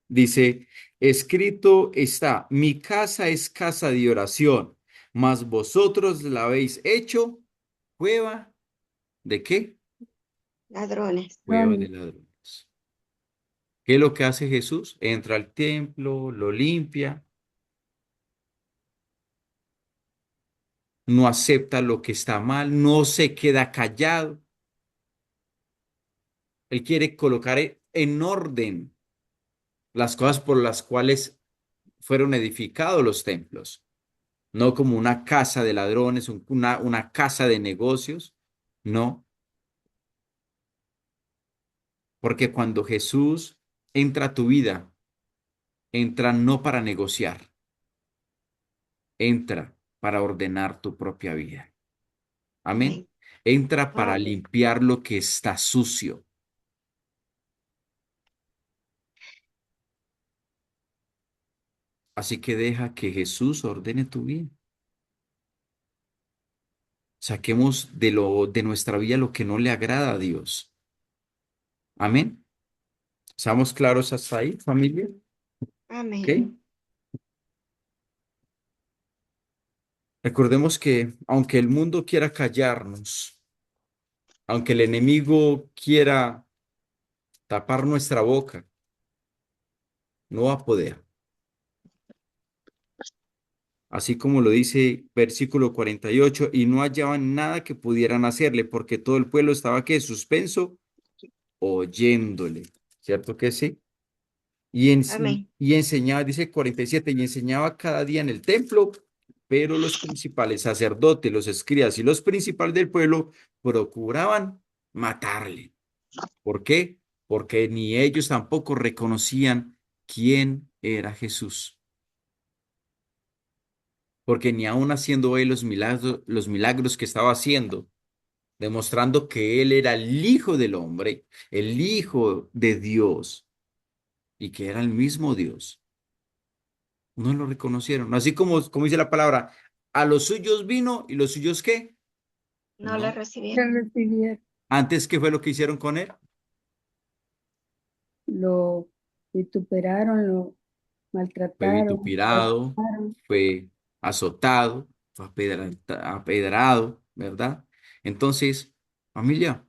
dice, escrito está, mi casa es casa de oración, mas vosotros la habéis hecho cueva de qué? Ladrones. Cueva de ladrones. ¿Qué es lo que hace Jesús? Entra al templo, lo limpia, no acepta lo que está mal, no se queda callado. Él quiere colocar en orden las cosas por las cuales fueron edificados los templos, no como una casa de ladrones, una casa de negocios, no, porque cuando Jesús entra a tu vida, entra no para negociar, entra para ordenar tu propia vida. Amén. Amén. Entra para Amén. limpiar lo que está sucio. Así que deja que Jesús ordene tu vida. Saquemos de nuestra vida lo que no le agrada a Dios. Amén. ¿Estamos claros hasta ahí, familia? ¿Ok? Amén. Recordemos que aunque el mundo quiera callarnos, aunque el enemigo quiera tapar nuestra boca, no va a poder. Así como lo dice versículo 48, y no hallaban nada que pudieran hacerle, porque todo el pueblo estaba ¿qué? Suspenso, oyéndole. ¿Cierto que sí? Amén. Y enseñaba, dice 47, y enseñaba cada día en el templo, pero los principales sacerdotes, los escribas y los principales del pueblo procuraban matarle. ¿Por qué? Porque ni ellos tampoco reconocían quién era Jesús. Porque ni aun haciendo él los milagros que estaba haciendo, demostrando que él era el Hijo del Hombre, el Hijo de Dios, y que era el mismo Dios, no lo reconocieron. Así como dice la palabra, a los suyos vino y los suyos ¿qué? No le No. Que recibieron. recibir, Antes, ¿qué fue lo que hicieron con él? lo vituperaron, lo Fue maltrataron, lo vitupirado, mataron. fue azotado, fue apedrado, ¿verdad? Entonces, familia,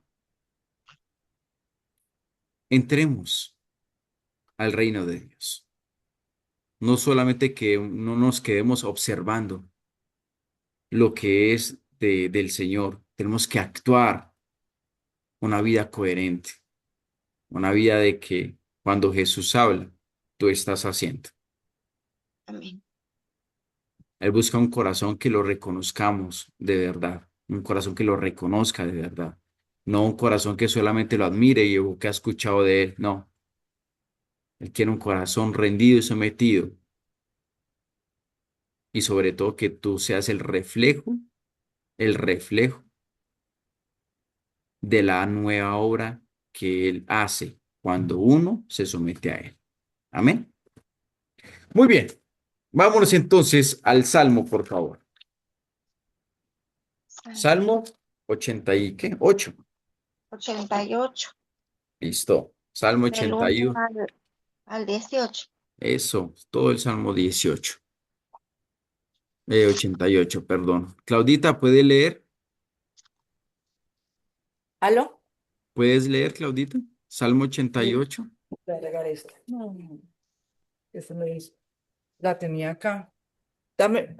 entremos al reino de Dios. No solamente que no nos quedemos observando lo que es del Señor, tenemos que actuar una vida coherente, una vida de que cuando Jesús habla, tú estás haciendo. Amén. Él busca un corazón que lo reconozcamos de verdad, un corazón que lo reconozca de verdad, no un corazón que solamente lo admire y o que ha escuchado de él, no. Él quiere un corazón rendido y sometido y sobre todo que tú seas el reflejo de la nueva obra que él hace cuando uno se somete a él. Amén. Muy bien. Vámonos entonces al Salmo, por favor. Salmo 80 y ¿qué? 8. 88. Listo. Salmo Del 1 81. al 18. Eso, todo el Salmo 18. 88, perdón. Claudita, ¿puede leer? ¿Aló? ¿Puedes leer, Claudita? Salmo 88. Voy a agregar esta. No, no, eso no es. La tenía acá. Dame.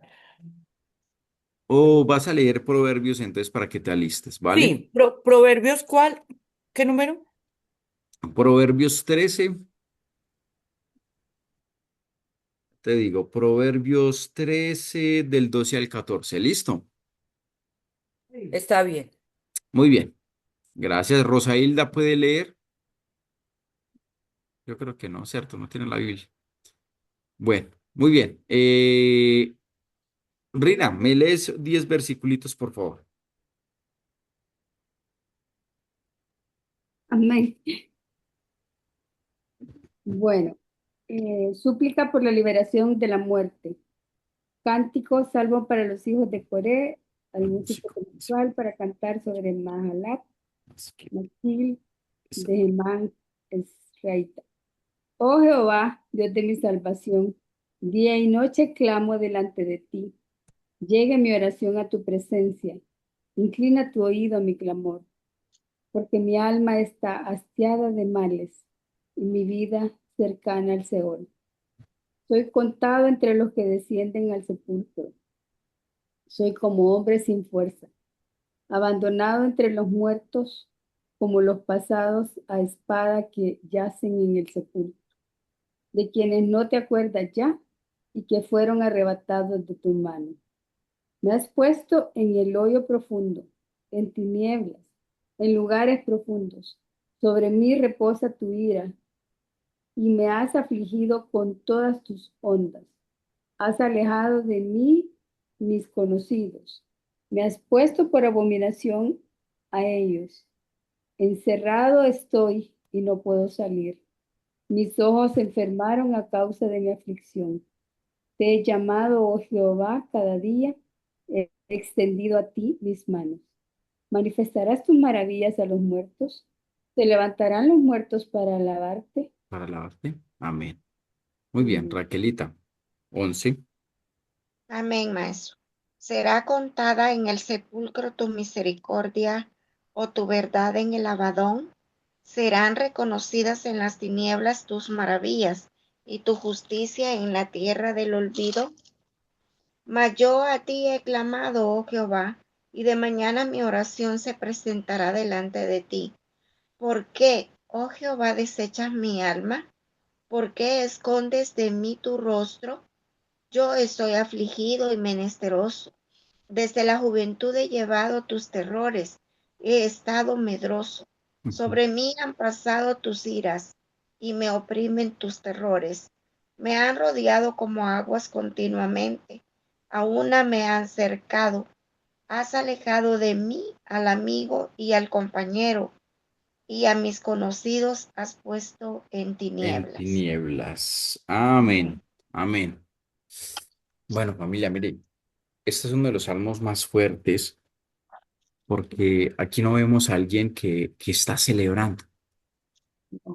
O vas a leer Proverbios entonces para que te alistes, ¿vale? Sí, Proverbios, ¿cuál? ¿Qué número? Proverbios 13, te digo, Proverbios 13 del 12 al 14. ¿Listo? Está bien. Muy bien. Gracias. Rosailda puede leer. Yo creo que no, ¿cierto? No tiene la Biblia. Bueno, muy bien. Rina, ¿me lees 10 versiculitos, por favor? Amén. Bueno, súplica por la liberación de la muerte. Cántico, salvo para los hijos de Coré, al músico espiritual para cantar sobre Mahalat, Matil, de Hemán, Esraíta. Oh Jehová, Dios de mi salvación, día y noche clamo delante de ti. Llegue mi oración a tu presencia. Inclina tu oído a mi clamor, porque mi alma está hastiada de males y mi vida cercana al Seol. Soy contado entre los que descienden al sepulcro. Soy como hombre sin fuerza, abandonado entre los muertos, como los pasados a espada que yacen en el sepulcro, de quienes no te acuerdas ya y que fueron arrebatados de tu mano. Me has puesto en el hoyo profundo, en tinieblas, en lugares profundos. Sobre mí reposa tu ira y me has afligido con todas tus ondas. Has alejado de mí mis conocidos. Me has puesto por abominación a ellos. Encerrado estoy y no puedo salir. Mis ojos se enfermaron a causa de mi aflicción. Te he llamado, oh Jehová, cada día. He extendido a ti mis manos. ¿Manifestarás tus maravillas a los muertos? ¿Se levantarán los muertos para alabarte? Para alabarte. Amén. Muy bien, Raquelita. 11. Amén, maestro. ¿Será contada en el sepulcro tu misericordia o tu verdad en el Abadón? ¿Serán reconocidas en las tinieblas tus maravillas y tu justicia en la tierra del olvido? Mas yo a ti he clamado, oh Jehová, y de mañana mi oración se presentará delante de ti. ¿Por qué, oh Jehová, desechas mi alma? ¿Por qué escondes de mí tu rostro? Yo estoy afligido y menesteroso. Desde la juventud he llevado tus terrores, he estado medroso. Sobre mí han pasado tus iras y me oprimen tus terrores. Me han rodeado como aguas continuamente. A una me han cercado. Has alejado de mí al amigo y al compañero, y a mis conocidos has puesto en En tinieblas. tinieblas. Amén. Amén. Amén. Bueno, familia, mire, este es uno de los salmos más fuertes porque aquí no vemos a alguien que está celebrando.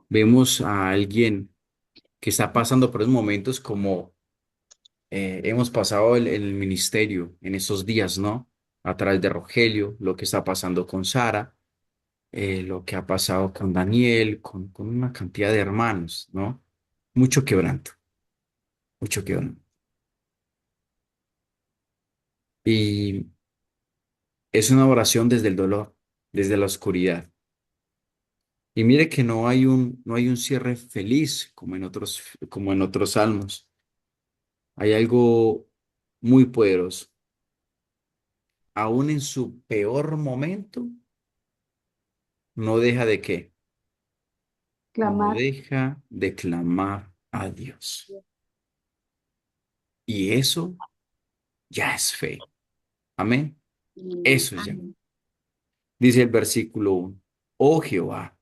Vemos a alguien que está pasando por esos momentos como hemos pasado el ministerio en esos días, ¿no? A través de Rogelio, lo que está pasando con Sara, lo que ha pasado con Daniel, con una cantidad de hermanos, ¿no? Mucho quebranto, mucho quebranto. Y es una oración desde el dolor, desde la oscuridad. Y mire que no hay un cierre feliz como en otros salmos. Hay algo muy poderoso. Aún en su peor momento, no deja de qué, no Clamar. deja de clamar a Dios. Y eso ya es fe. Amén. Eso es ya. Amén. Dice el versículo 1. Oh Jehová,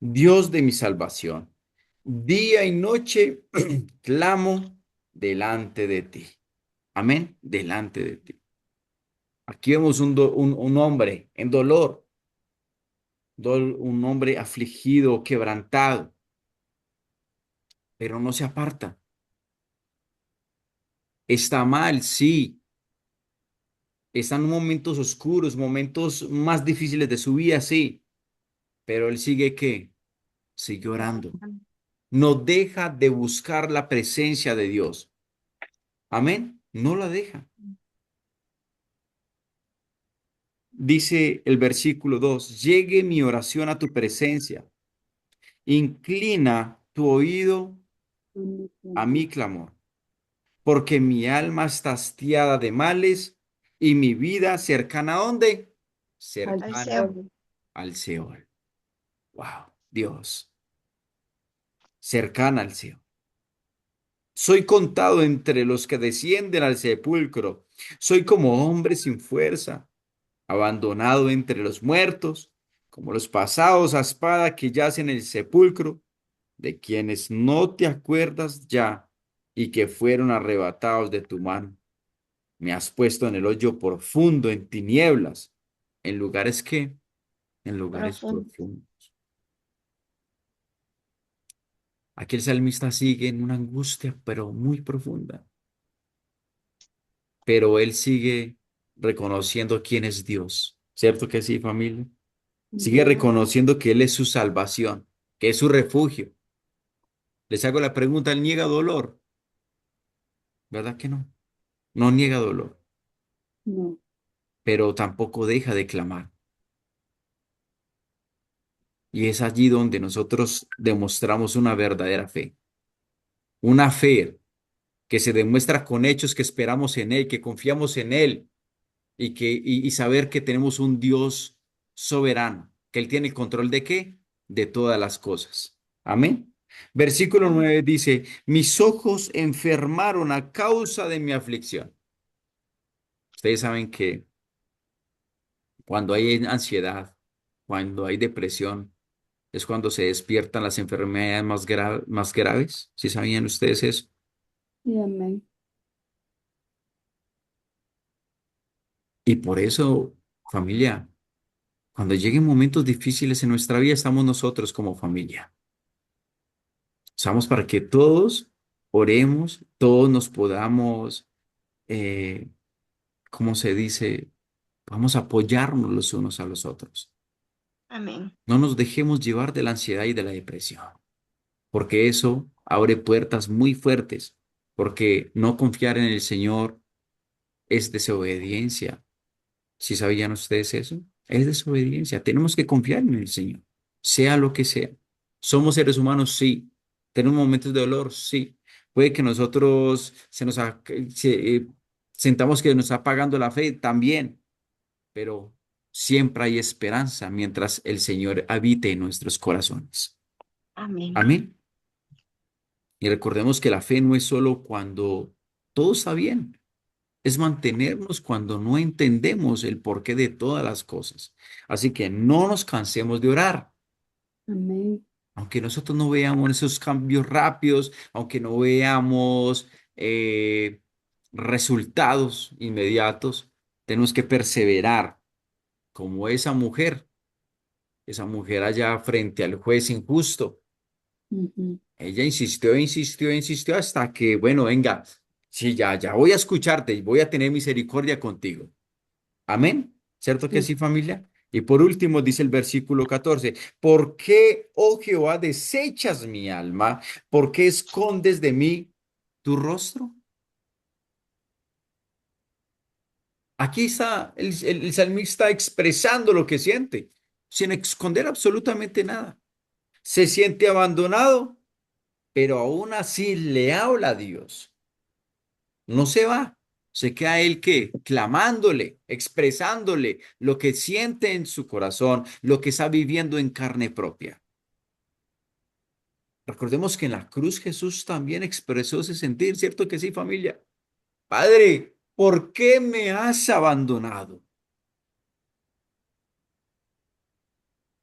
Dios de mi salvación, día y noche clamo delante de ti. Amén. Delante de ti. Aquí vemos un hombre en dolor, un hombre afligido, quebrantado, pero no se aparta. Está mal, sí. Están momentos oscuros, momentos más difíciles de su vida, sí. Pero él sigue ¿qué? sigue orando. No deja de buscar la presencia de Dios. Amén. No la deja. Dice el versículo 2: llegue mi oración a tu presencia. Inclina tu oído a mi clamor, porque mi alma está hastiada de males y mi vida cercana ¿a dónde? Al Al Cercana Seol. Seol. al Seol. Wow, Dios, cercana al Seol. Soy contado entre los que descienden al sepulcro. Soy como hombre sin fuerza, abandonado entre los muertos, como los pasados a espada que yacen en el sepulcro, de quienes no te acuerdas ya y que fueron arrebatados de tu mano. Me has puesto en el hoyo profundo, en tinieblas, en lugares que, en lugares Profundo. profundos. Aquí el salmista sigue en una angustia, pero muy profunda. Pero él sigue reconociendo quién es Dios. ¿Cierto que sí, familia? Sigue Ujú. reconociendo que Él es su salvación, que es su refugio. Les hago la pregunta, ¿él niega dolor? ¿Verdad que no? No niega dolor, No. pero tampoco deja de clamar. Y es allí donde nosotros demostramos una verdadera fe. Una fe que se demuestra con hechos que esperamos en Él, que confiamos en Él y saber que tenemos un Dios soberano, que Él tiene el control de qué? De todas las cosas. Amén. Versículo Amén. 9 dice, mis ojos enfermaron a causa de mi aflicción. Ustedes saben que cuando hay ansiedad, cuando hay depresión, es cuando se despiertan las enfermedades más graves. ¿Sí sabían ustedes eso? Y amén. Y por eso, familia, cuando lleguen momentos difíciles en nuestra vida, estamos nosotros como familia. Estamos para que todos oremos, todos nos podamos, eh, ¿cómo se dice? Vamos a apoyarnos los unos a los otros. Amén. No nos dejemos llevar de la ansiedad y de la depresión, porque eso abre puertas muy fuertes, porque no confiar en el Señor es desobediencia. ¿Sí sabían ustedes eso? Es desobediencia. Tenemos que confiar en el Señor, sea lo que sea. ¿Somos seres humanos? Sí. ¿Tenemos momentos de dolor? Sí. Puede que nosotros sentamos que nos está apagando la fe también, pero siempre hay esperanza mientras el Señor habite en nuestros corazones. Amén. Amén. Y recordemos que la fe no es solo cuando todo está bien, es mantenernos cuando no entendemos el porqué de todas las cosas. Así que no nos cansemos de orar, Amén. aunque nosotros no veamos esos cambios rápidos, aunque no veamos resultados inmediatos, tenemos que perseverar como esa mujer allá frente al juez injusto. Ujú. Ella insistió, insistió, insistió hasta que, bueno, venga, sí, ya voy a escucharte y voy a tener misericordia contigo. Amén. ¿Cierto que Sí. sí, familia? Y por último dice el versículo 14, ¿por qué, oh Jehová, desechas mi alma? ¿Por qué escondes de mí tu rostro? Aquí está el salmista expresando lo que siente, sin esconder absolutamente nada. Se siente abandonado, pero aún así le habla a Dios. No se va. Se queda él que clamándole, expresándole lo que siente en su corazón, lo que está viviendo en carne propia. Recordemos que en la cruz Jesús también expresó ese sentir, ¿cierto que sí, familia? Padre, ¿por qué me has abandonado?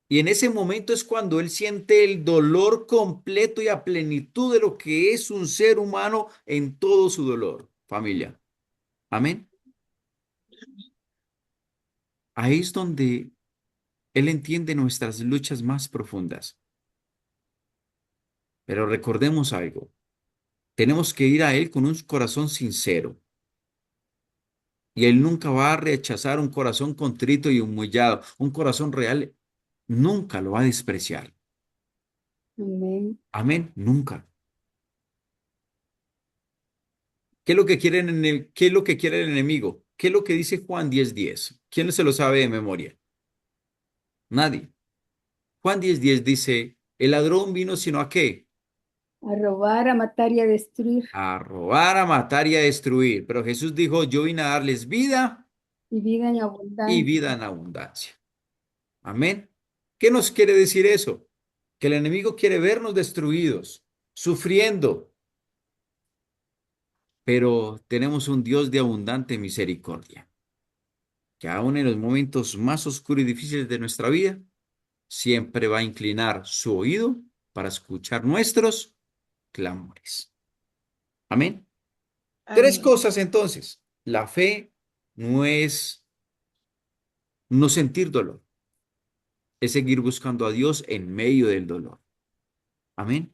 Y en ese momento es cuando él siente el dolor completo y a plenitud de lo que es un ser humano en todo su dolor, familia. Amén. Ahí es donde él entiende nuestras luchas más profundas. Pero recordemos algo, tenemos que ir a Él con un corazón sincero y Él nunca va a rechazar un corazón contrito y humillado, un corazón real, nunca lo va a despreciar. Amén. Amén, nunca. ¿Qué es lo que quiere qué es lo que quiere el enemigo? ¿Qué es lo que dice Juan 10:10? ¿Quién se lo sabe de memoria? Nadie. Juan 10:10 dice, el ladrón vino sino a qué? A robar, a matar y a destruir. A robar, a matar y a destruir. Pero Jesús dijo, yo vine a darles vida Y vida en y abundancia. vida en abundancia. Amén. ¿Qué nos quiere decir eso? Que el enemigo quiere vernos destruidos, sufriendo, pero tenemos un Dios de abundante misericordia, que aún en los momentos más oscuros y difíciles de nuestra vida, siempre va a inclinar su oído para escuchar nuestros clamores. Amén. Tres Amén. cosas entonces. La fe no es no sentir dolor, es seguir buscando a Dios en medio del dolor. Amén.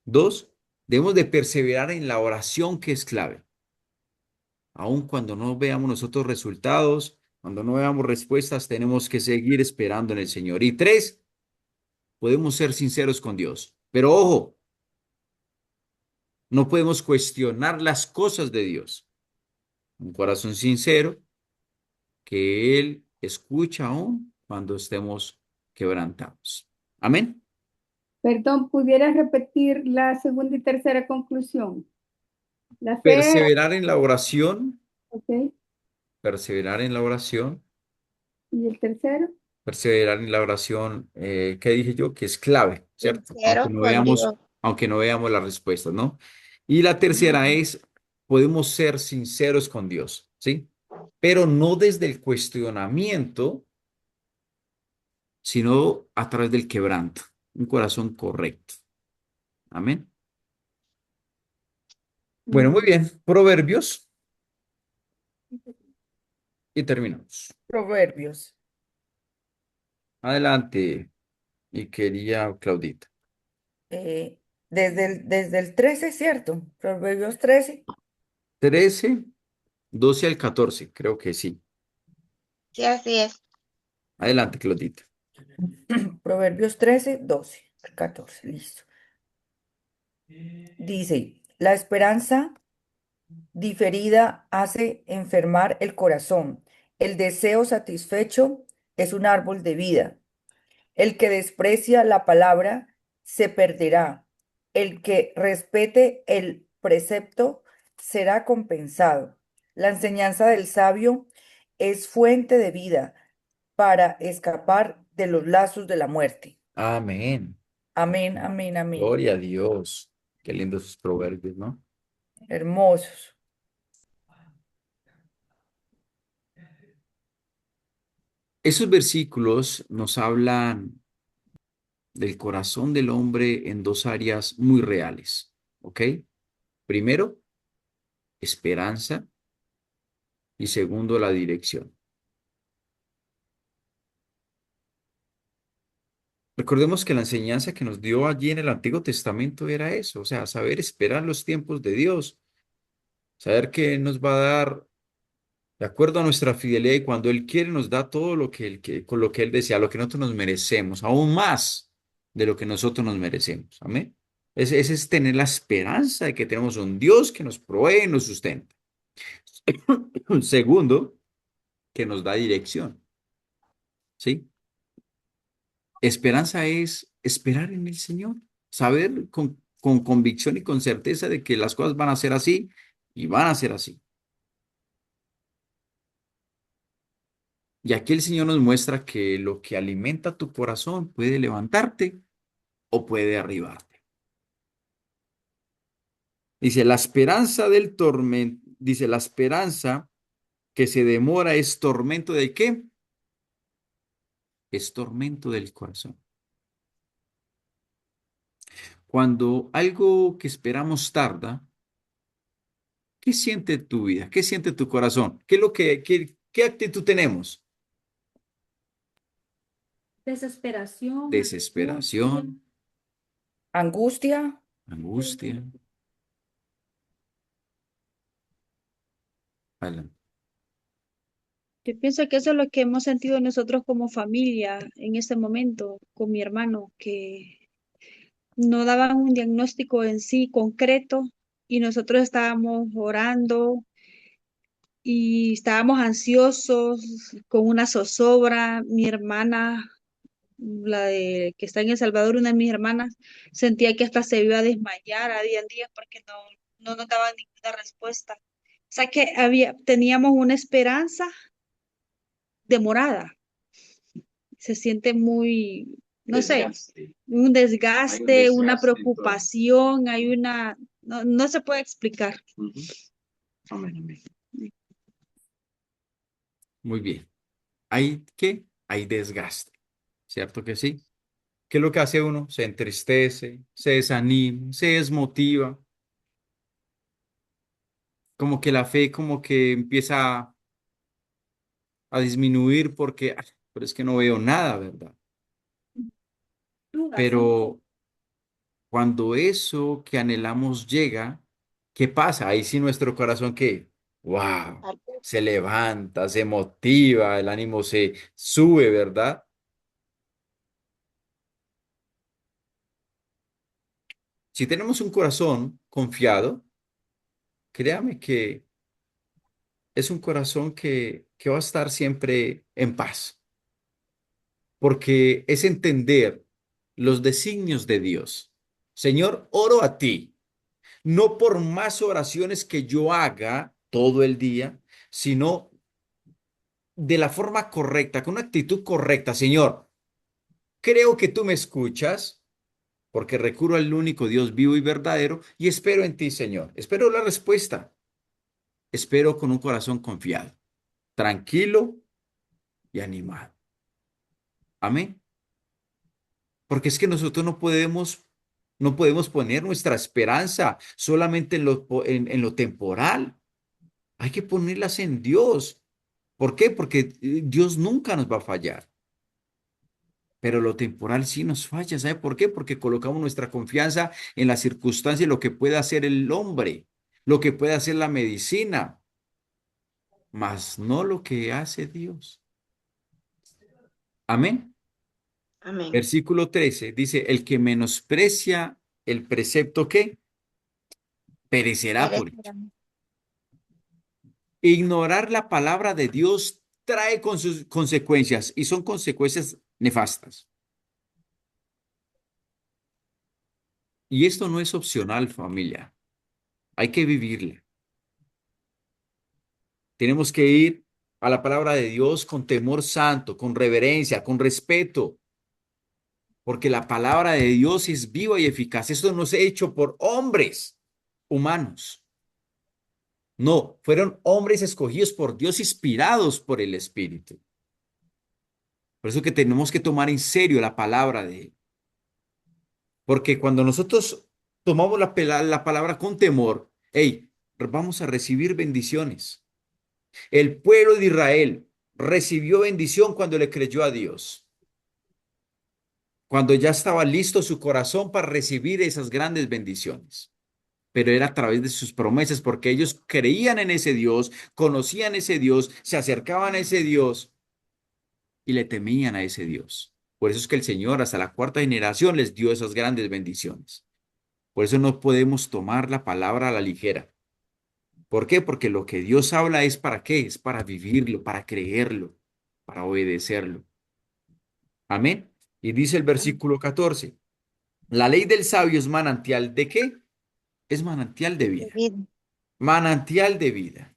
Dos, debemos de perseverar en la oración que es clave. Aun cuando no veamos nosotros resultados, cuando no veamos respuestas, tenemos que seguir esperando en el Señor. Y tres, podemos ser sinceros con Dios. Pero ojo, no podemos cuestionar las cosas de Dios. Un corazón sincero que Él escucha aún cuando estemos quebrantados. Amén. Perdón, ¿pudieras repetir la segunda y tercera conclusión? La fe, Perseverar en la oración, ok. perseverar en la oración, ¿Y el tercero? perseverar en la oración, ¿qué dije yo? Que es clave, ¿cierto? Sinceros con Dios. Aunque no veamos las respuestas, ¿no? Y la tercera es, podemos ser sinceros con Dios, ¿sí? Pero no desde el cuestionamiento, sino a través del quebranto, un corazón correcto. Amén. Bueno, muy bien. Proverbios y terminamos. Proverbios. Adelante, y quería Claudita. eh, desde el 13, ¿cierto? Proverbios 13. 13, 12 al 14, creo que sí. Sí, así es. Adelante, Claudita. Proverbios 13, 12, 14, listo. Dice, la esperanza diferida hace enfermar el corazón. El deseo satisfecho es un árbol de vida. El que desprecia la palabra se perderá. El que respete el precepto será compensado. La enseñanza del sabio es fuente de vida para escapar de los lazos de la muerte. Amén. Amén, amén, amén. Gloria a Dios. Qué lindos sus proverbios, ¿no? Hermosos. Esos versículos nos hablan del corazón del hombre en dos áreas muy reales, ¿ok? Primero, esperanza y segundo, la dirección. Recordemos que la enseñanza que nos dio allí en el Antiguo Testamento era eso, o sea, saber esperar los tiempos de Dios, saber que Él nos va a dar de acuerdo a nuestra fidelidad y cuando Él quiere nos da todo lo que con lo que Él desea, lo que nosotros nos merecemos, aún más de lo que nosotros nos merecemos. Amén. Ese es tener la esperanza de que tenemos un Dios que nos provee y nos sustenta. Segundo, que nos da dirección. ¿Sí? Esperanza es esperar en el Señor, saber con convicción y con certeza de que las cosas van a ser así y van a ser así. Y aquí el Señor nos muestra que lo que alimenta tu corazón puede levantarte o puede derribarte. Dice, la esperanza del tormento, dice, la esperanza que se demora es tormento de qué? Es tormento del corazón. Cuando algo que esperamos tarda, ¿qué siente tu vida? ¿Qué siente tu corazón? ¿Qué es lo qué actitud tenemos? Desesperación, Desesperación, Angustia. angustia. Adelante. Yo pienso que eso es lo que hemos sentido nosotros como familia en este momento, con mi hermano, que no daban un diagnóstico en sí concreto y nosotros estábamos orando y estábamos ansiosos con una zozobra. Mi hermana, que está en El Salvador, una de mis hermanas, sentía que hasta se iba a desmayar, había días porque no nos daban ninguna respuesta. O sea que teníamos una esperanza demorada. Se siente muy, no sé, un desgaste, una preocupación, no se puede explicar. Amén, amén. Muy bien. ¿Hay qué? Hay desgaste. ¿Cierto que sí? ¿Qué es lo que hace uno? Se entristece, se desanima, se desmotiva. Como que la fe como que empieza a disminuir porque, pero es que no veo nada, ¿verdad? Dudas, ¿sí? Pero cuando eso que anhelamos llega, ¿qué pasa? Ahí sí nuestro corazón que, wow, se levanta, se motiva, el ánimo se sube, ¿verdad? Si tenemos un corazón confiado, créame que es un corazón que va a estar siempre en paz, porque es entender los designios de Dios. Señor, oro a ti, no por más oraciones que yo haga todo el día, sino de la forma correcta, con una actitud correcta. Señor, creo que tú me escuchas porque recurro al único Dios vivo y verdadero y espero en ti, Señor. Espero la respuesta. Espero con un corazón confiado, tranquilo y animado. Amén. Porque es que nosotros no podemos poner nuestra esperanza solamente en lo temporal. Hay que ponerlas en Dios. ¿Por qué? Porque Dios nunca nos va a fallar. Pero lo temporal sí nos falla. ¿Sabe por qué? Porque colocamos nuestra confianza en las circunstancias, lo que puede hacer el hombre, lo que puede hacer la medicina, mas no lo que hace Dios. Amén. Amén. Versículo 13 dice, el que menosprecia el precepto, ¿qué? Perecerá por ello. Perecerán. Ignorar la palabra de Dios trae con sus consecuencias y son consecuencias nefastas. Y esto no es opcional, familia. Hay que vivirla. Tenemos que ir a la palabra de Dios con temor santo, con reverencia, con respeto, porque la palabra de Dios es viva y eficaz. Esto no es hecho por hombres humanos. No, fueron hombres escogidos por Dios, inspirados por el Espíritu. Por eso que tenemos que tomar en serio la palabra de Él. Porque cuando nosotros tomamos la palabra con temor, hey, vamos a recibir bendiciones. El pueblo de Israel recibió bendición cuando le creyó a Dios, cuando ya estaba listo su corazón para recibir esas grandes bendiciones. Pero era a través de sus promesas, porque ellos creían en ese Dios, conocían ese Dios, se acercaban a ese Dios y le temían a ese Dios. Por eso es que el Señor hasta la cuarta generación les dio esas grandes bendiciones. Por eso no podemos tomar la palabra a la ligera. ¿Por qué? Porque lo que Dios habla es para qué, es para vivirlo, para creerlo, para obedecerlo. Amén. Y dice el versículo 14, la ley del sabio es manantial ¿de qué? Es manantial de De vida. vida. Manantial de vida.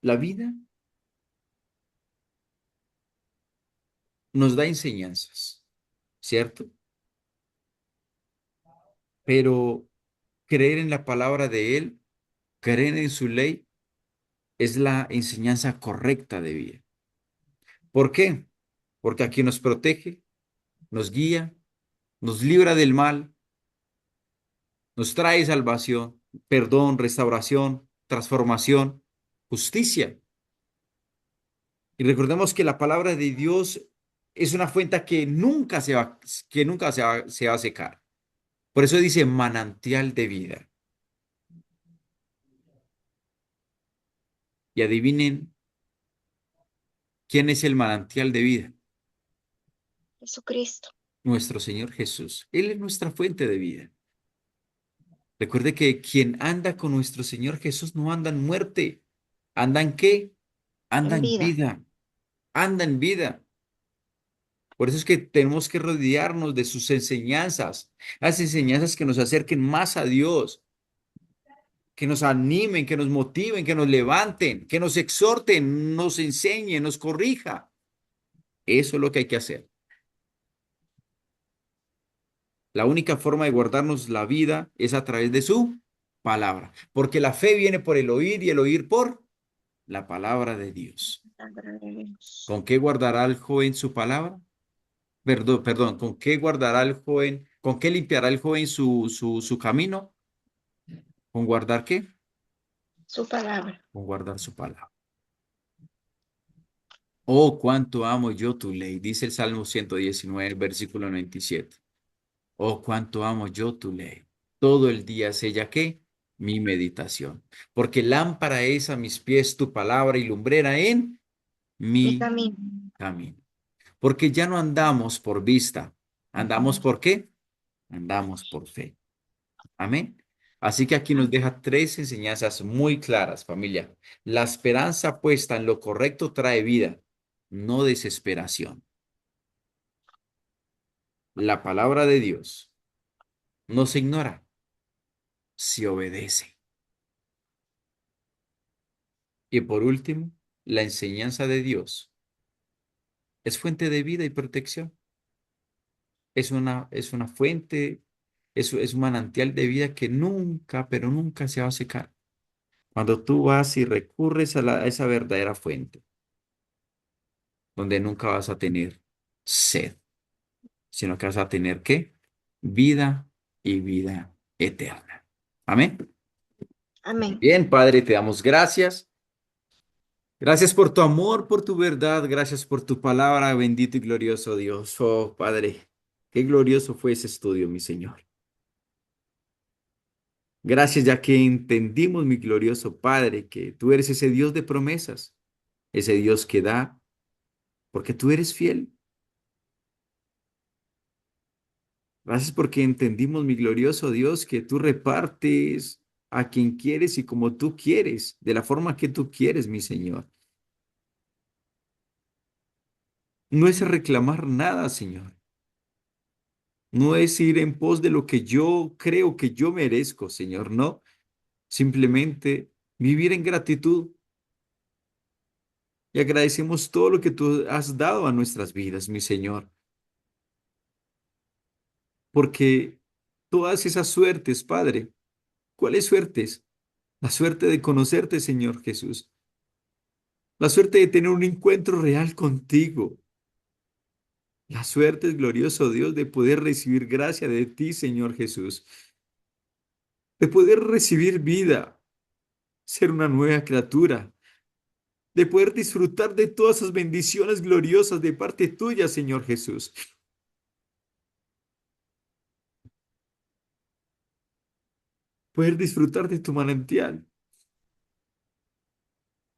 La vida nos da enseñanzas, ¿cierto? Pero creer en la palabra de Él, creer en su ley, es la enseñanza correcta de vida. ¿Por qué? Porque aquí nos protege, nos guía, nos libra del mal, nos trae salvación, perdón, restauración, transformación, justicia. Y recordemos que la palabra de Dios es una fuente que nunca se va a secar. Por eso dice manantial de vida. Y adivinen ¿Quién es el manantial de vida? Jesucristo. Nuestro Señor Jesús. Él es nuestra fuente de vida. Recuerde que quien anda con nuestro Señor Jesús no anda en muerte. ¿Anda en qué? Anda En en vida. vida. Anda en vida. Por eso es que tenemos que rodearnos de sus enseñanzas, las enseñanzas que nos acerquen más a Dios, que nos animen, que nos motiven, que nos levanten, que nos exhorten, nos enseñen, nos corrija. Eso es lo que hay que hacer. La única forma de guardarnos la vida es a través de su palabra, porque la fe viene por el oír y el oír por la palabra de Dios. Palabra de Dios. ¿Con qué guardará el joven su palabra? Perdón, ¿con qué guardará el joven? ¿Con qué limpiará el joven su camino? ¿Con guardar qué? Su palabra. Con guardar su palabra. Oh, cuánto amo yo tu ley, dice el Salmo 119, versículo 97. Oh, cuánto amo yo tu ley. Todo el día es ella que mi meditación. Porque lámpara es a mis pies tu palabra y lumbrera en Mi mi camino. camino. Porque ya no andamos por vista. ¿Andamos por qué? Andamos por fe. Amén. Así que aquí nos deja tres enseñanzas muy claras, familia. La esperanza puesta en lo correcto trae vida, no desesperación. La palabra de Dios no se ignora, se obedece. Y por último, la enseñanza de Dios es fuente de vida y protección. Es una fuente, es un manantial de vida que nunca, pero nunca se va a secar. Cuando tú vas y recurres a esa verdadera fuente, donde nunca vas a tener sed, sino que vas a tener ¿qué? Vida y vida eterna. Amén. Amén. Bien, Padre, te damos gracias. Gracias por tu amor, por tu verdad, gracias por tu palabra, bendito y glorioso Dios. Oh, Padre, qué glorioso fue ese estudio, mi Señor. Gracias ya que entendimos, mi glorioso Padre, que tú eres ese Dios de promesas, ese Dios que da, porque tú eres fiel. Gracias porque entendimos, mi glorioso Dios, que tú repartes a quien quieres y como tú quieres, de la forma que tú quieres, mi Señor. No es reclamar nada, Señor. No es ir en pos de lo que yo creo que yo merezco, Señor, no. Simplemente vivir en gratitud y agradecemos todo lo que tú has dado a nuestras vidas, mi Señor, porque todas esas suertes, Padre, ¿cuáles suertes? La suerte de conocerte, Señor Jesús, la suerte de tener un encuentro real contigo, la suerte, glorioso Dios, de poder recibir gracia de ti, Señor Jesús, de poder recibir vida, ser una nueva criatura, de poder disfrutar de todas esas bendiciones gloriosas de parte tuya, Señor Jesús. Poder disfrutar de tu manantial,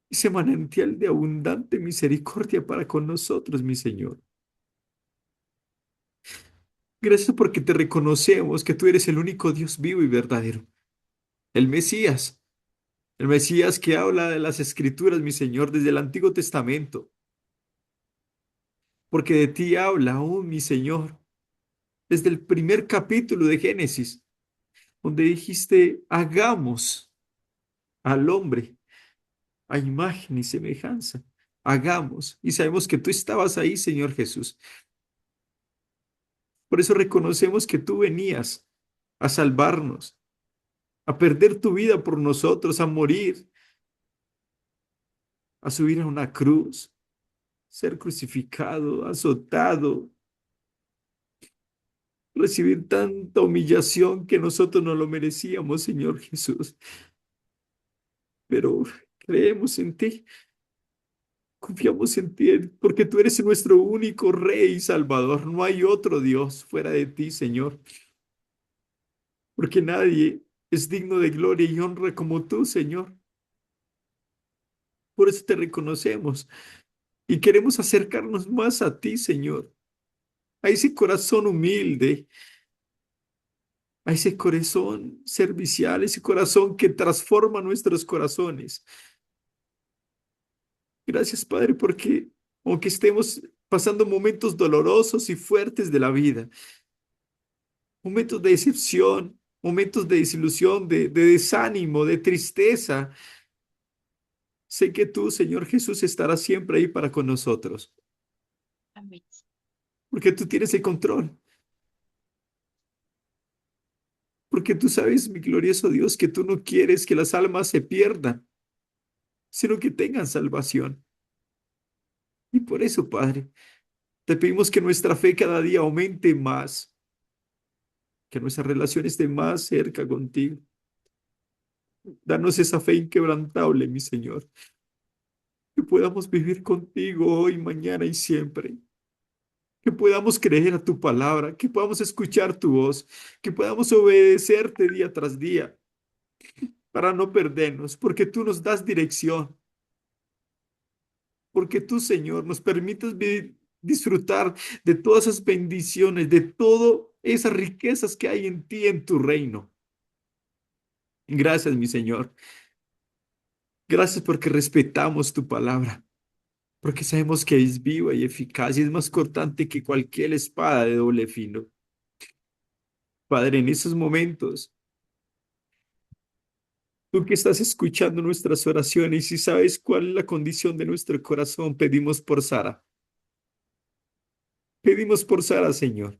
ese manantial de abundante misericordia para con nosotros, mi Señor. Gracias porque te reconocemos que tú eres el único Dios vivo y verdadero, el Mesías que habla de las Escrituras, mi Señor, desde el Antiguo Testamento, porque de ti habla aún, mi Señor, desde el primer capítulo de Génesis, donde dijiste, hagamos al hombre a imagen y semejanza. Hagamos. Y sabemos que tú estabas ahí, Señor Jesús. Por eso reconocemos que tú venías a salvarnos, a perder tu vida por nosotros, a morir, a subir a una cruz, ser crucificado, azotado, recibir tanta humillación que nosotros no lo merecíamos, Señor Jesús. Pero creemos en ti. Confiamos en ti porque tú eres nuestro único Rey y Salvador. No hay otro Dios fuera de ti, Señor. Porque nadie es digno de gloria y honra como tú, Señor. Por eso te reconocemos y queremos acercarnos más a ti, Señor, a ese corazón humilde, a ese corazón servicial, ese corazón que transforma nuestros corazones. Gracias, Padre, porque aunque estemos pasando momentos dolorosos y fuertes de la vida, momentos de decepción, momentos de desilusión, de desánimo, de tristeza, sé que tú, Señor Jesús, estarás siempre ahí para con nosotros, Amén. porque tú tienes el control, porque tú sabes, mi glorioso Dios, que tú no quieres que las almas se pierdan, sino que tengan salvación. Y por eso, Padre, te pedimos que nuestra fe cada día aumente más, que nuestra relación esté más cerca contigo. Danos esa fe inquebrantable, mi Señor, que podamos vivir contigo hoy, mañana y siempre. Que podamos creer a tu palabra, que podamos escuchar tu voz, que podamos obedecerte día tras día para no perdernos, porque tú nos das dirección, porque tú, Señor, nos permites disfrutar de todas esas bendiciones, de todas esas riquezas que hay en ti, en tu reino. Gracias, mi Señor. Gracias porque respetamos tu palabra, porque sabemos que es viva y eficaz y es más cortante que cualquier espada de doble filo. Padre, en esos momentos, tú que estás escuchando nuestras oraciones y sabes cuál es la condición de nuestro corazón, pedimos por Sara. Pedimos por Sara, Señor.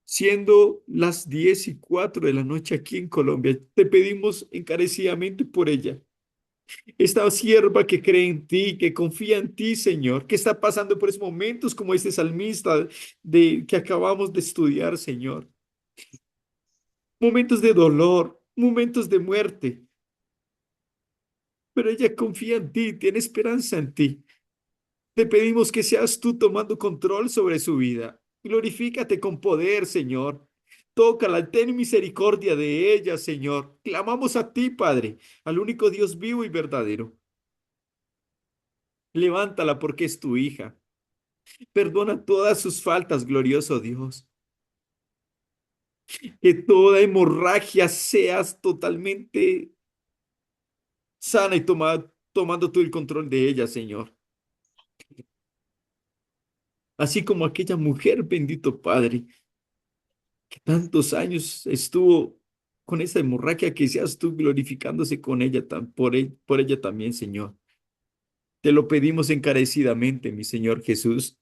Siendo las 10:04 de la noche aquí en Colombia, te pedimos encarecidamente por ella. Esta sierva que cree en ti, que confía en ti, Señor, que está pasando por esos momentos como este salmista que acabamos de estudiar, Señor. Momentos de dolor, momentos de muerte, pero ella confía en ti, tiene esperanza en ti. Te pedimos que seas tú tomando control sobre su vida. Glorifícate con poder, Señor. Tócala, ten misericordia de ella, Señor. Clamamos a ti, Padre, al único Dios vivo y verdadero. Levántala porque es tu hija. Perdona todas sus faltas, glorioso Dios. Que toda hemorragia seas totalmente sana y tomando tú el control de ella, Señor. Así como aquella mujer, bendito Padre, que tantos años estuvo con esa hemorragia, que seas tú glorificándose con ella, por ella también, Señor. Te lo pedimos encarecidamente, mi Señor Jesús,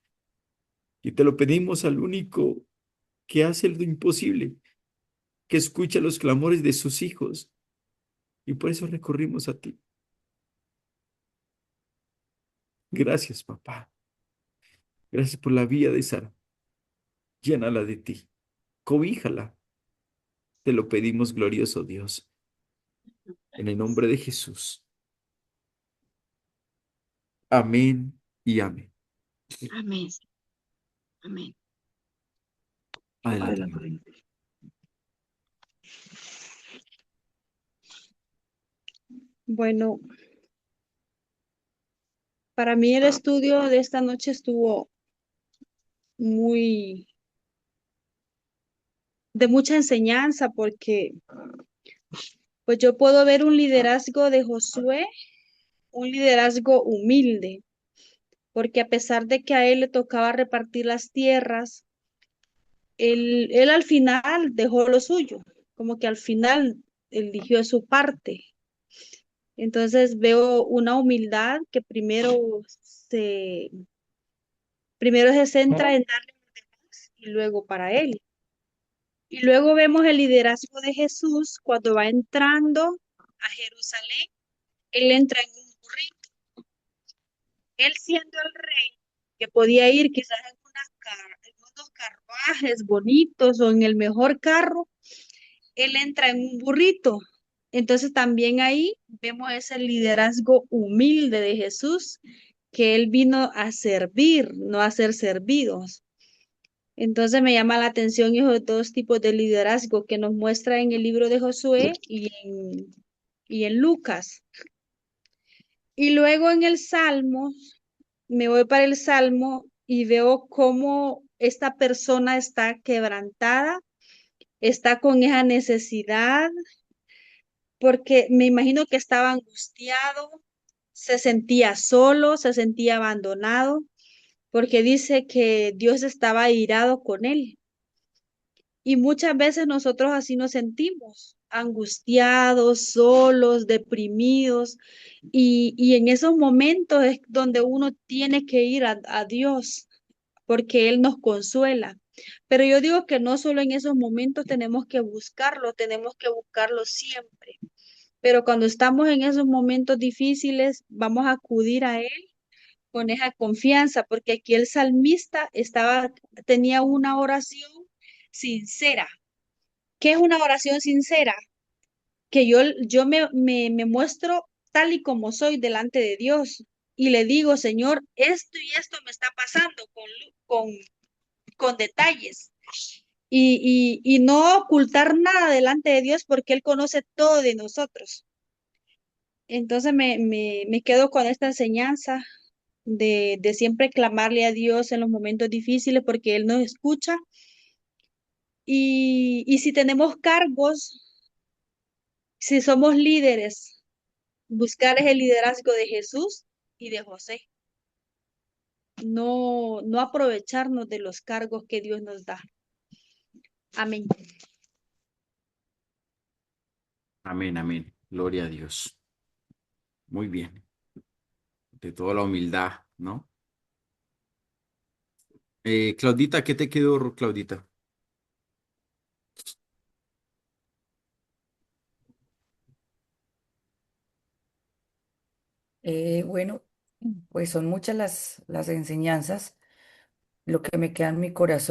y te lo pedimos al único que hace lo imposible, que escucha los clamores de sus hijos, y por eso recurrimos a ti. Gracias, papá. Gracias por la vida de Sara. Llénala de ti. Cobíjala. Te lo pedimos, glorioso Dios. En el nombre de Jesús. Amén y amén. Amén. Amén. Adelante. Adelante. Bueno, para mí el estudio de esta noche estuvo muy de mucha enseñanza porque pues yo puedo ver un liderazgo de Josué, un liderazgo humilde, porque a pesar de que a él le tocaba repartir las tierras, él al final dejó lo suyo, como que al final eligió su parte. Entonces veo una humildad que primero se centra en darle a los demás y luego para él. Y luego vemos el liderazgo de Jesús cuando va entrando a Jerusalén. Él entra en un burrito. Él siendo el rey, que podía ir quizás en unos carruajes bonitos o en el mejor carro, él entra en un burrito. Entonces también ahí vemos ese liderazgo humilde de Jesús, que él vino a servir, no a ser servidos. Entonces me llama la atención esos dos tipos de liderazgo que nos muestra en el libro de Josué y en Lucas. Y luego en el Salmo me voy para el Salmo y veo cómo esta persona está quebrantada, está con esa necesidad, porque me imagino que estaba angustiado, se sentía solo, se sentía abandonado, porque dice que Dios estaba airado con él. Y muchas veces nosotros así nos sentimos, angustiados, solos, deprimidos, y en esos momentos es donde uno tiene que ir a Dios, porque Él nos consuela. Pero yo digo que no solo en esos momentos tenemos que buscarlo siempre. Pero cuando estamos en esos momentos difíciles, vamos a acudir a Él con esa confianza, porque aquí el salmista tenía una oración sincera. ¿Qué es una oración sincera? Que yo me muestro tal y como soy delante de Dios y le digo, Señor, esto y esto me está pasando con detalles. Y no ocultar nada delante de Dios porque Él conoce todo de nosotros. Entonces me quedo con esta enseñanza de siempre clamarle a Dios en los momentos difíciles porque Él nos escucha. Y si tenemos cargos, si somos líderes, buscar es el liderazgo de Jesús y de José. No aprovecharnos de los cargos que Dios nos da. Amén. Amén, amén. Gloria a Dios. Muy bien. De toda la humildad, ¿no? Claudita, ¿qué te quedó, Claudita? Bueno, pues son muchas las enseñanzas. Lo que me queda en mi corazón